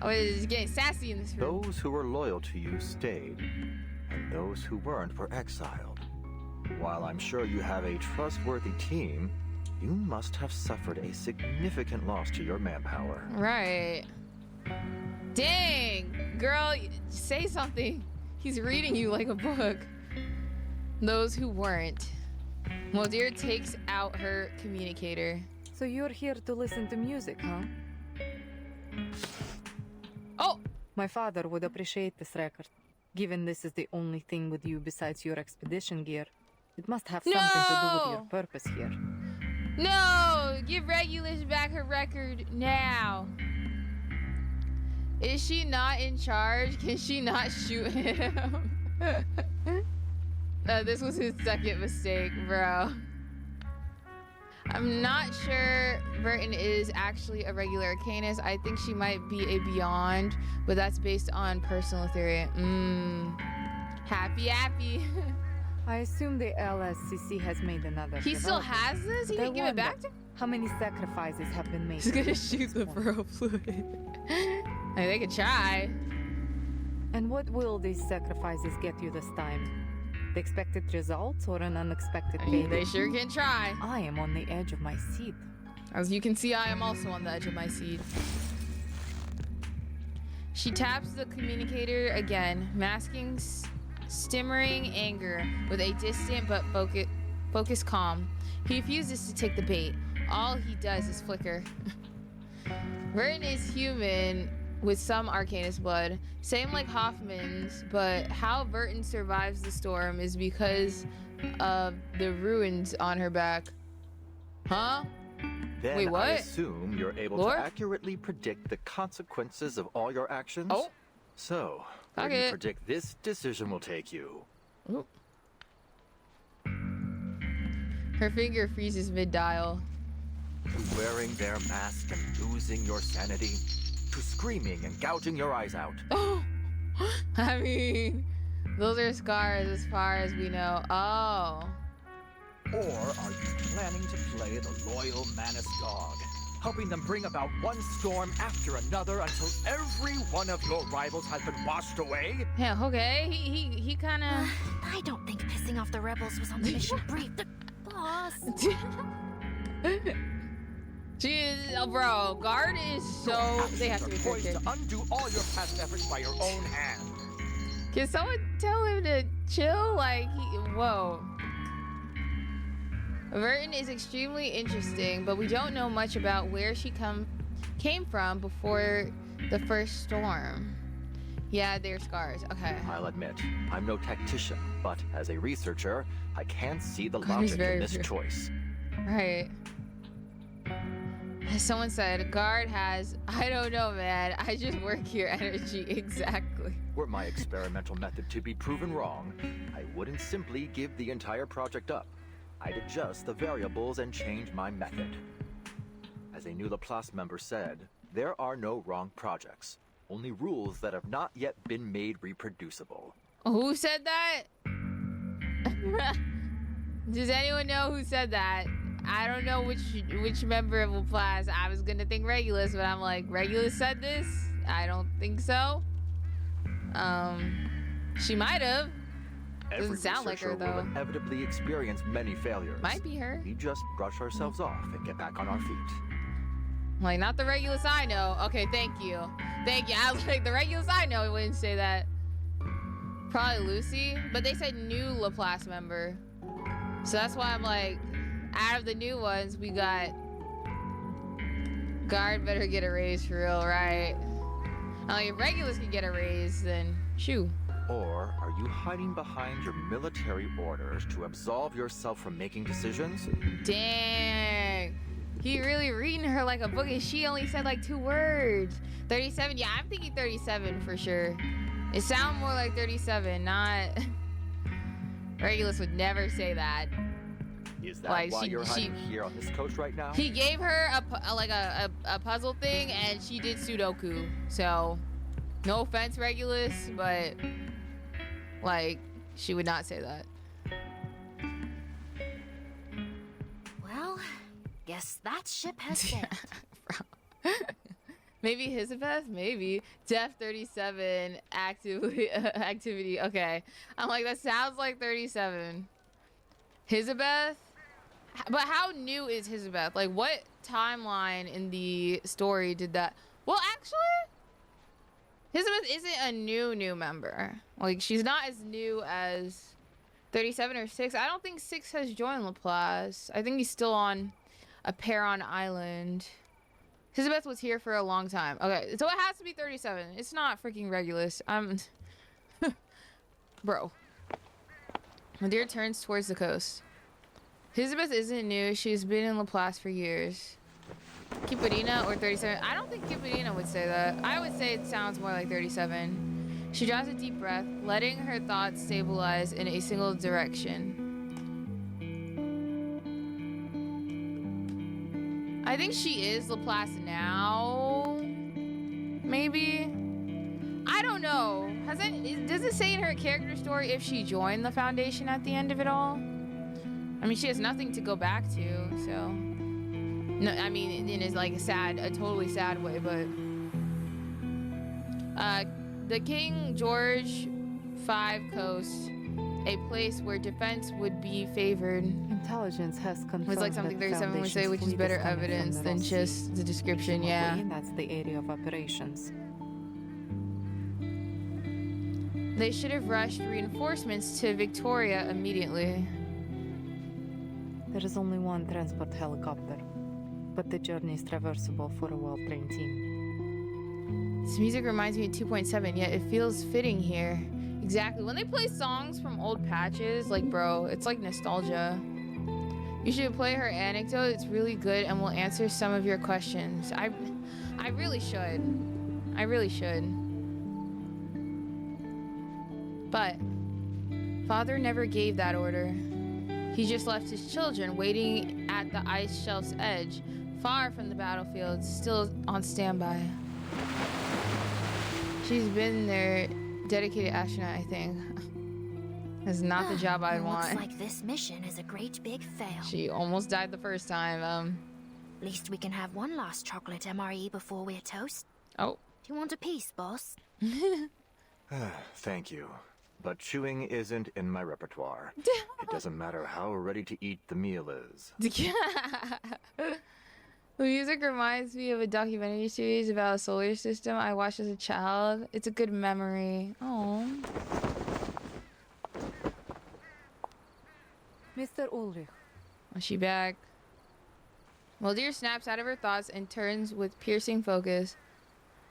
Oh, it's getting sassy in this room. Those who were loyal to you stayed, and those who weren't were exiled. While I'm sure you have a trustworthy team, you must have suffered a significant loss to your manpower. Right. Dang! Girl, say something. He's reading you like a book. Those who weren't. Muldir takes out her communicator. So you're here to listen to music, huh? Oh! My father would appreciate this record. Given this is the only thing with you besides your expedition gear, it must have something to do with your purpose here. No! Give Regulus back her record now. Is she not in charge? Can she not shoot him? This was his second mistake, bro. I'm not sure Vertin is actually a regular Arcanist. I think she might be a Beyond, but that's based on personal theory. Happy. I assume the LSCC has made another. He still has this? He didn't give it back to him? How many sacrifices have been made? He's gonna shoot the pearl fluid. I mean, they could try. And what will these sacrifices get you this time? The expected results or an unexpected payday? They sure can try. I am on the edge of my seat. As you can see, I am also on the edge of my seat. She taps the communicator again, masking stimmering anger with a distant but focused calm. He refuses to take the bait. All he does is flicker. Vertin is human with some Arcanist blood, same like Hoffman's, but how Vertin survives the storm is because of the ruins on her back. Huh? Then Wait, what? I assume you're able Lord? to accurately predict the consequences of all your actions. Oh. So, where do you predict this decision will take you? Oh. Her finger freezes mid-dial. To wearing their mask and losing your sanity. To screaming and gouging your eyes out. Oh. I mean, those are scars as far as we know. Oh. Or are you planning to play the loyal Manus dog, helping them bring about one storm after another until every one of your rivals has been washed away? Yeah, okay. He kind of. I don't think pissing off the rebels was on the mission brief. Boss. Jeez, bro. Guard is so. They have to be poised to undo all your past efforts by your own hand. Can someone tell him to chill? Like, whoa. Verton is extremely interesting, but we don't know much about where she came from before the first storm. Yeah, they're scars. Okay. I'll admit, I'm no tactician, but as a researcher, I can see the God is logic very in this true. choice. Right. As someone said, Guard has, I don't know, man. I just work here energy. Exactly. Were my experimental method to be proven wrong, I wouldn't simply give the entire project up. I'd adjust the variables and change my method. As a new Laplace member said, there are no wrong projects, only rules that have not yet been made reproducible. Who said that? Does anyone know who said that? I don't know which member of Laplace. I was gonna think Regulus, but I'm like, Regulus said this? I don't think so. She might have. Doesn't sound like her, Every though. researcher will inevitably experience many failures. Might be her. We just brush ourselves off and get back on our feet. Like, not the Regulus I know. Okay, thank you. Thank you. I was like, the Regulus I know, I wouldn't say that. Probably Lucy, but they said new Laplace member. So that's why I'm like, out of the new ones, we got Guard better get a raise for real, right? Like, if Regulus can get a raise, then shoo. Or are you hiding behind your military orders to absolve yourself from making decisions? Dang. He really reading her like a book, and she only said like 2 words. 37, yeah, I'm thinking 37 for sure. It sounds more like 37, not... Regulus would never say that. Is that Like, why you're hiding here on this coast right now? He gave her a puzzle thing, and she did Sudoku. So, no offense, Regulus, but like, she would not say that. Well, guess that ship has sailed. Maybe Hisabeth? Maybe. Def 37 activity. Okay. I'm like, that sounds like 37. Hisabeth? But how new is Hisabeth? Like, what timeline in the story did that? Well, actually, Hisabeth isn't a new member. Like, she's not as new as 37 or 6. I don't think 6 has joined Laplace. I think he's still on a Peron Island. Hisabeth was here for a long time. Okay, so it has to be 37. It's not freaking Regulus. Bro. Madeira turns towards the coast. Hisabeth isn't new. She's been in Laplace for years. Kiparina or 37. I don't think Kiparina would say that. I would say it sounds more like 37. She draws a deep breath, letting her thoughts stabilize in a single direction. I think she is Laplace now. Maybe. I don't know. Does it say in her character story if she joined the Foundation at the end of it all? I mean, she has nothing to go back to, so. No, I mean, in like a totally sad way, but. The King George V Coast, a place where defense would be favored. Intelligence has confirmed It's like something 37 would say, which is better evidence than just the description, yeah. That's the area of operations. They should have rushed reinforcements to Victoria immediately. There is only one transport helicopter, but the journey is traversable for a well-trained team. This music reminds me of 2.7, yet it feels fitting here. Exactly. When they play songs from old patches, like, bro, it's like nostalgia. You should play her anecdote. It's really good and will answer some of your questions. I really should. I really should. But Father never gave that order. He just left his children waiting at the ice shelf's edge, far from the battlefield, still on standby. She's been their dedicated astronaut, I think. That's not the job I'd want. Looks like this mission is a great big fail. She almost died the first time. Least we can have one last chocolate MRE before we're toast. Oh. Do you want a piece, boss? Thank you. But chewing isn't in my repertoire. It doesn't matter how ready to eat the meal is. The music reminds me of a documentary series about a solar system I watched as a child. It's a good memory. Oh. Mr. Ulrich. Is she back? Mulder snaps out of her thoughts and turns with piercing focus.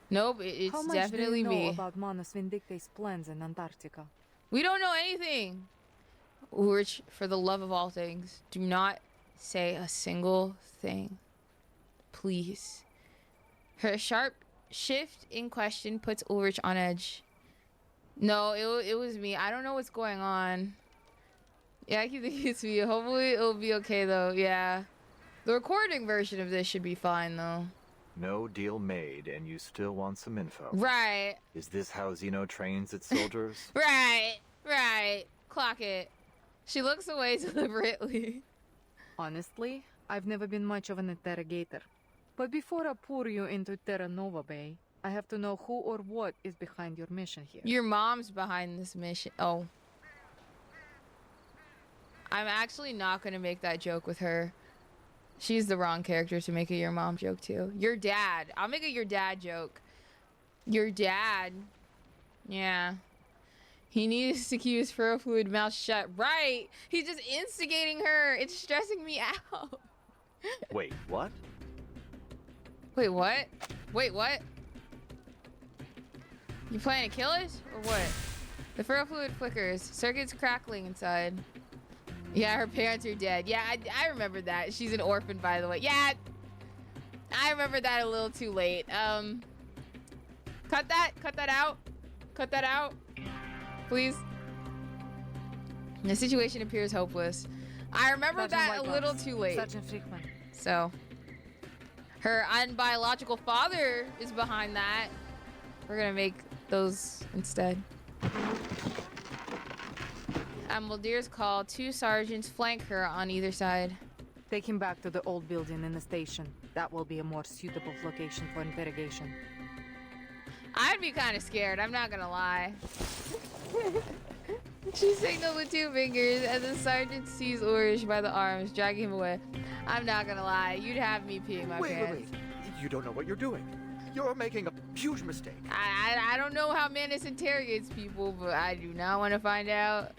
Nope, it's How much definitely do you know me. about Manus Vindicte's plans in Antarctica? We don't know anything. Ulrich, for the love of all things, do not say a single thing. Please. Her sharp shift in question puts Ulrich on edge. No, it was me. I don't know what's going on. Yeah, I keep thinking it's me. Hopefully it'll be okay though. Yeah. The recording version of this should be fine though. No deal made, and you still want some info. Right. Is this how Xeno trains its soldiers? Right. Clock it. She looks away deliberately. Honestly, I've never been much of an interrogator. But before I pour you into Terra Nova Bay, I have to know who or what is behind your mission here. Your mom's behind this mission. Oh. I'm actually not going to make that joke with her. She's the wrong character to make a your mom joke to. Your dad. I'll make a your dad joke. Your dad. Yeah. He needs to keep his ferrofluid mouth shut. Right. He's just instigating her. It's stressing me out. Wait, what? Wait, what? Wait, what? You planning to kill us? Or what? The ferrofluid flickers. Circuits crackling inside. Yeah, her parents are dead. Yeah, I remember that. She's an orphan, by the way. Yeah, I remember that a little too late. Cut that out. Cut that out. Please. The situation appears hopeless. I remember that a little too late. So, her unbiological father is behind that. We're gonna make those instead. At Mulder's call, 2 sergeants flank her on either side. Take him back to the old building in the station. That will be a more suitable location for interrogation. I'd be kind of scared, I'm not gonna lie. She signaled with 2 fingers, and the sergeant seized Ulrich by the arms, dragging him away. I'm not gonna lie, you'd have me peeing my pants. Wait. You don't know what you're doing. You're making a huge mistake. I don't know how Manus interrogates people, but I do not want to find out.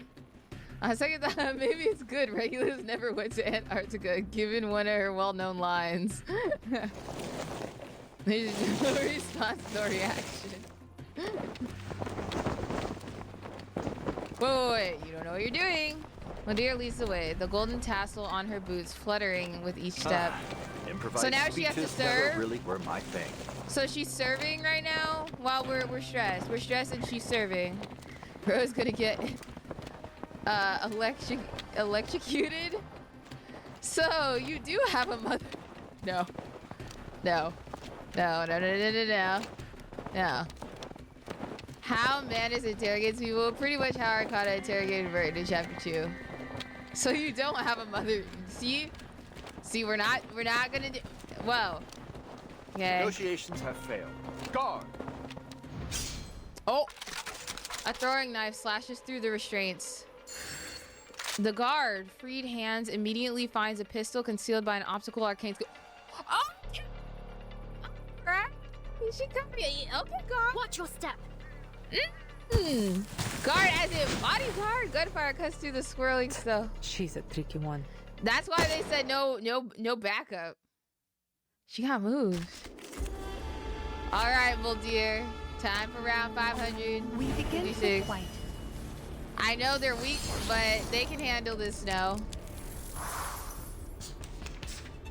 On second thought, maybe it's good Regulus never went to Antarctica, given one of her well-known lines. There's no response, no reaction. Wait, you don't know what you're doing. Mulder leads the way, the golden tassel on her boots fluttering with each step. Improvised So now she has to speeches never serve? really were my thing. So she's serving right now while we're stressed. We're stressed and she's serving. Bro's gonna get electrocuted. So you do have a mother. No. How Manus interrogates people, pretty much how Arcana interrogated Vert in chapter 2. So you don't have a mother. See, we're not gonna do. Whoa. Okay. Negotiations have failed. Guard! Oh! A throwing knife slashes through the restraints. The guard, freed hands, immediately finds a pistol concealed by an optical arcane scope. Oh! Right? She come here. Okay, guard. Watch your step. Guard as in bodyguard. Gunfire cuts through the swirling stuff. She's a tricky one. That's why they said no backup. She got moves. All right, Mulder. Time for round 500. We begin the fight. I know they're weak, but they can handle the snow.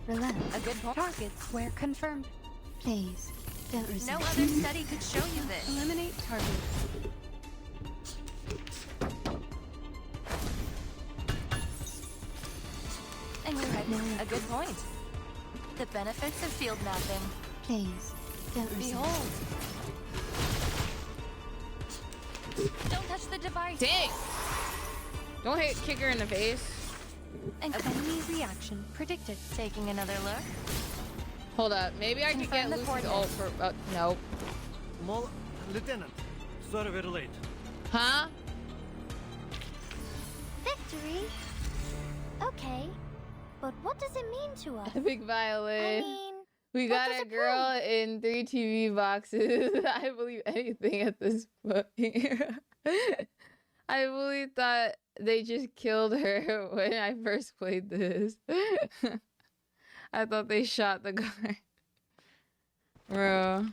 Relax. A good point. Target square confirmed. Please, don't resist. No other study could show you this. Eliminate target. And you're right. A good point. The benefits of field mapping. Please, don't resist. Behold. Don't touch the device. Dang! Don't kick her in the face. Enemy reaction predicted. Taking another look. Hold up. Maybe I could get Lucy's ult for. No. Lieutenant, sorry we're late. Huh? Victory? Okay. But what does it mean to us? Epic violin. I mean, we got a girl in 3 TV boxes. I believe anything at this point. I really thought they just killed her when I first played this. I thought they shot the guard. Bro.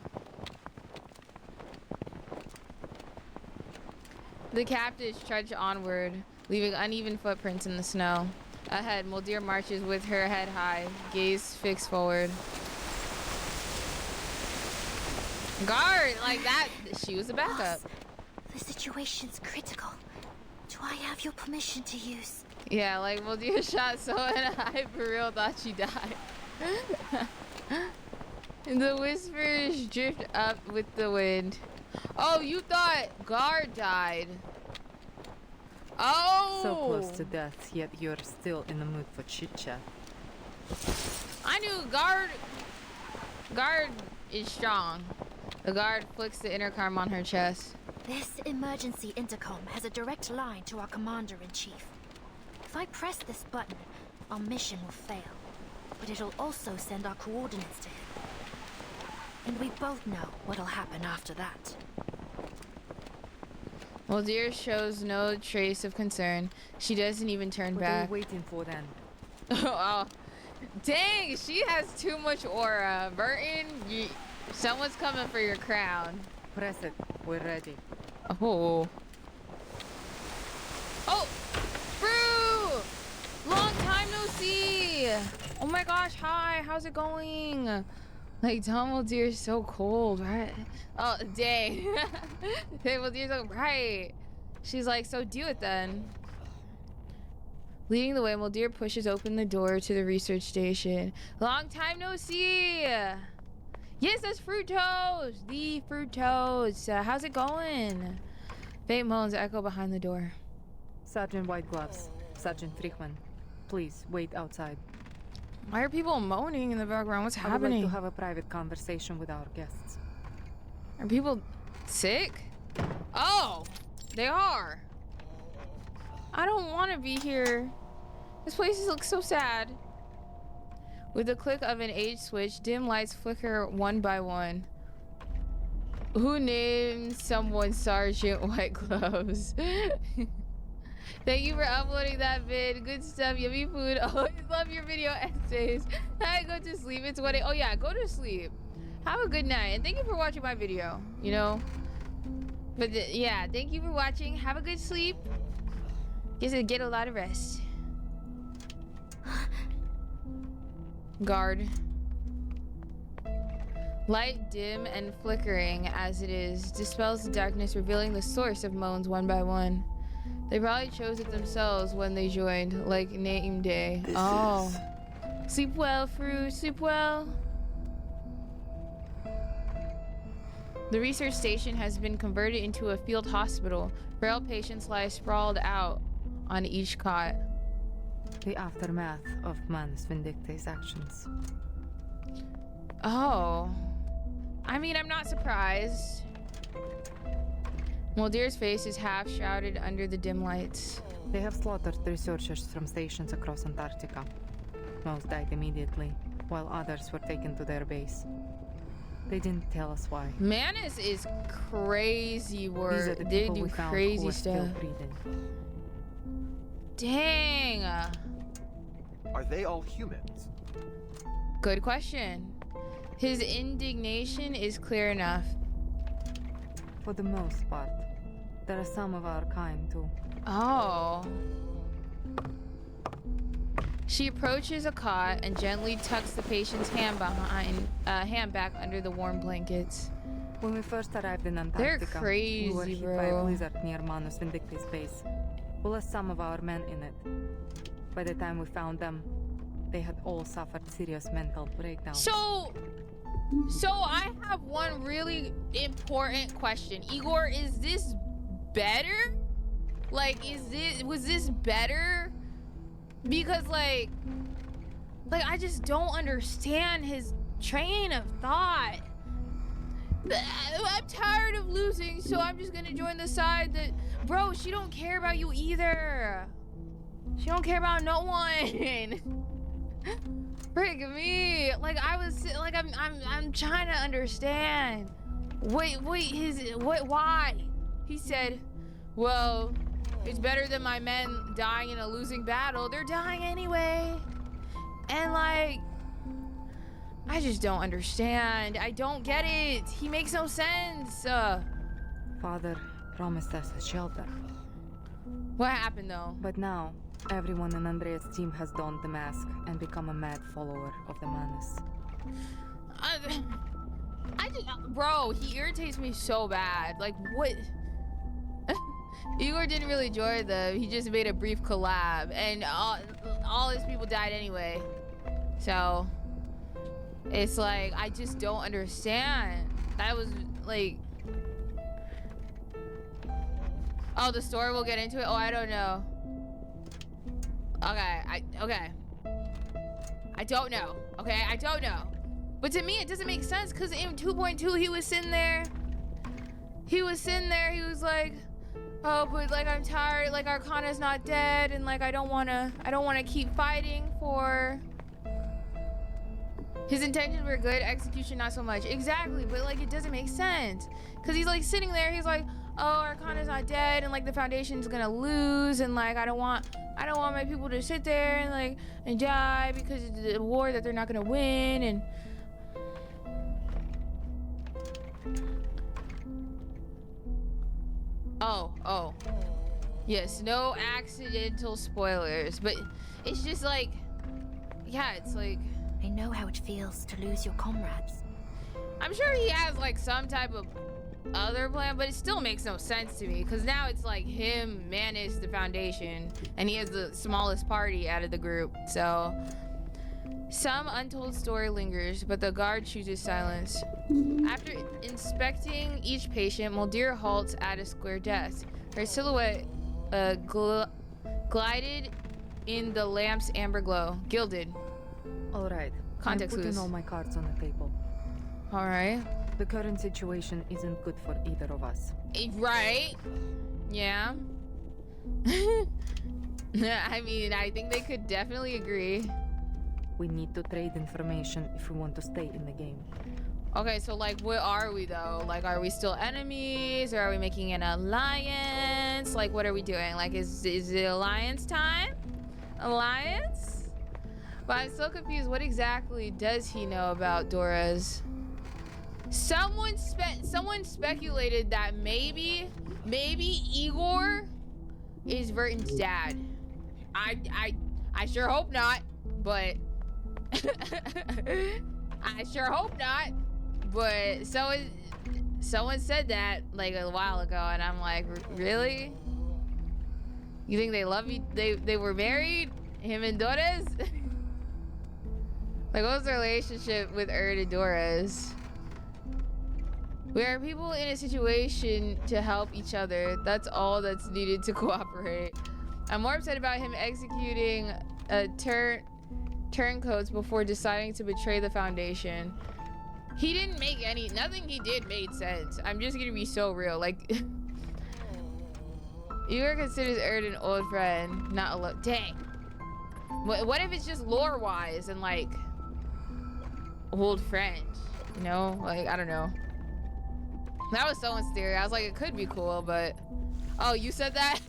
The captives trudge onward, leaving uneven footprints in the snow. Ahead, Muldir marches with her head high, gaze fixed forward. Guard! Like that, she was the backup. Boss, the situation's critical. Do I have your permission to use? Yeah, like Muldir shot someone and I for real thought she died. The whispers drift up with the wind. Oh, you thought Guard died. Oh! So close to death, yet you're still in the mood for chit-chat. I knew Guard is strong. The guard flicks the intercom on her chest. This emergency intercom has a direct line to our commander-in-chief. If I press this button, our mission will fail. But it'll also send our coordinates to him. And we both know what'll happen after that. Muldir shows no trace of concern. She doesn't even turn back. What are you waiting for then? Oh, dang! She has too much aura. Burton, someone's coming for your crown. Press it. We're ready. Oh. Oh! Brew! Long time no see! Oh my gosh, hi, how's it going? Like, Dumbledore is so cold, right? Oh, dang. Dumbledore's so bright. She's like, so do it then. Leading the way, Muldir pushes open the door to the research station. Long time no see! Yes, that's Fructose! The Fructose! How's it going? Faint moans echo behind the door. Sergeant White Gloves. Sergeant Frickman. Please, wait outside. Why are people moaning in the background? What's happening? I would like to have a private conversation with our guests. Are people sick? Oh! They are! I don't want to be here. This place looks so sad. With the click of an age switch, dim lights flicker one by one. Who named someone Sergeant White Gloves? Thank you for uploading that vid. Good stuff, yummy food. Always love your video essays. I go to sleep. It's what oh yeah, go to sleep. Have a good night. And thank you for watching my video, you know? But yeah, thank you for watching. Have a good sleep. Get a lot of rest. Guard. Light dim and flickering as it is dispels the darkness, revealing the source of moans one by one. They probably chose it themselves when they joined, like name day. Sleep well, Fruit. Sleep well. The research station has been converted into a field hospital. Frail patients lie sprawled out on each cot. The aftermath of Manus Vindicta's actions. Oh. I mean, I'm not surprised. Muldir's face is half shrouded under the dim lights. They have slaughtered researchers from stations across Antarctica. Most died immediately, while others were taken to their base. They didn't tell us why. Manus is crazy work. These are the They people do we found crazy who are stuff. still breathing. Dang. Are they all humans? Good question. His indignation is clear enough. For the most part. There are some of our kind, too. Oh. She approaches a cot and gently tucks the patient's hand back under the warm blankets. When we first arrived in Antarctica, They're crazy, we were hit by a blizzard near Manus Vindictis base. We lost some of our men in it. By the time we found them, they had all suffered serious mental breakdowns. So I have one really important question. Igor, is this better? Like, was this better? Because like I just don't understand his train of thought. I'm tired of losing, so I'm just gonna join the side that, bro, she don't care about you either. She don't care about no one. Frick me. Like I was like I'm trying to understand. Wait, why? He said, well, it's better than my men dying in a losing battle. They're dying anyway. And like, I just don't understand. I don't get it. He makes no sense. Father promised us a shelter. What happened though? But now, everyone in Andrea's team has donned the mask and become a mad follower of the Manus. Bro, he irritates me so bad. Like, what? Igor didn't really join them. He just made a brief collab, and all his people died anyway. So, it's like, I just don't understand. That was, like... Oh, the story, we'll get into it? Oh, I don't know. Okay, I don't know. Okay, I don't know. But to me, it doesn't make sense, because in 2.2, he was sitting there. He was like, oh, but like, I'm tired, like, Arcana's not dead, and like, I don't wanna keep fighting for... His intentions were good, execution not so much. Exactly, but like, it doesn't make sense. Because he's like sitting there, he's like, oh, Arcana's not dead, and like, the Foundation's gonna lose, and like, I don't want my people to sit there and like, and die because it's a war that they're not gonna win, and... Oh. Yes, no accidental spoilers, but it's just like, yeah, it's like... I know how it feels to lose your comrades. I'm sure he has like some type of other plan, but it still makes no sense to me, because now it's like him, Manus, the Foundation, and he has the smallest party out of the group, so... Some untold story lingers, but the guard chooses silence. After inspecting each patient, Muldir halts at a square desk. Her silhouette glided in the lamp's amber glow. Gilded. All right. Context I'm putting clues. all my cards on the table. All right. The current situation isn't good for either of us. Right? Yeah. I mean, I think they could definitely agree. We need to trade information if we want to stay in the game. Okay, so like, what are we though? Like, are we still enemies, or are we making an alliance? Like, what are we doing? Like, is it alliance time? Alliance? But I'm so confused. What exactly does he know about Dora's? Someone speculated that maybe Igor is Verton's dad. I sure hope not, but I sure hope not. But someone said that like a while ago, and I'm like, really? You think they love you? They were married, him and Dora's? Like, what was the relationship with Erd and Dora's? We are people in a situation to help each other. That's all that's needed to cooperate. I'm more upset about him executing turncoats before deciding to betray the Foundation. He didn't make nothing he did made sense. I'm just gonna be so real. Like, Igor considers Erd an old friend, not a dang. What if it's just lore-wise and like old friend? You know, like, I don't know. That was someone's theory. I was like, it could be cool, but... Oh, you said that?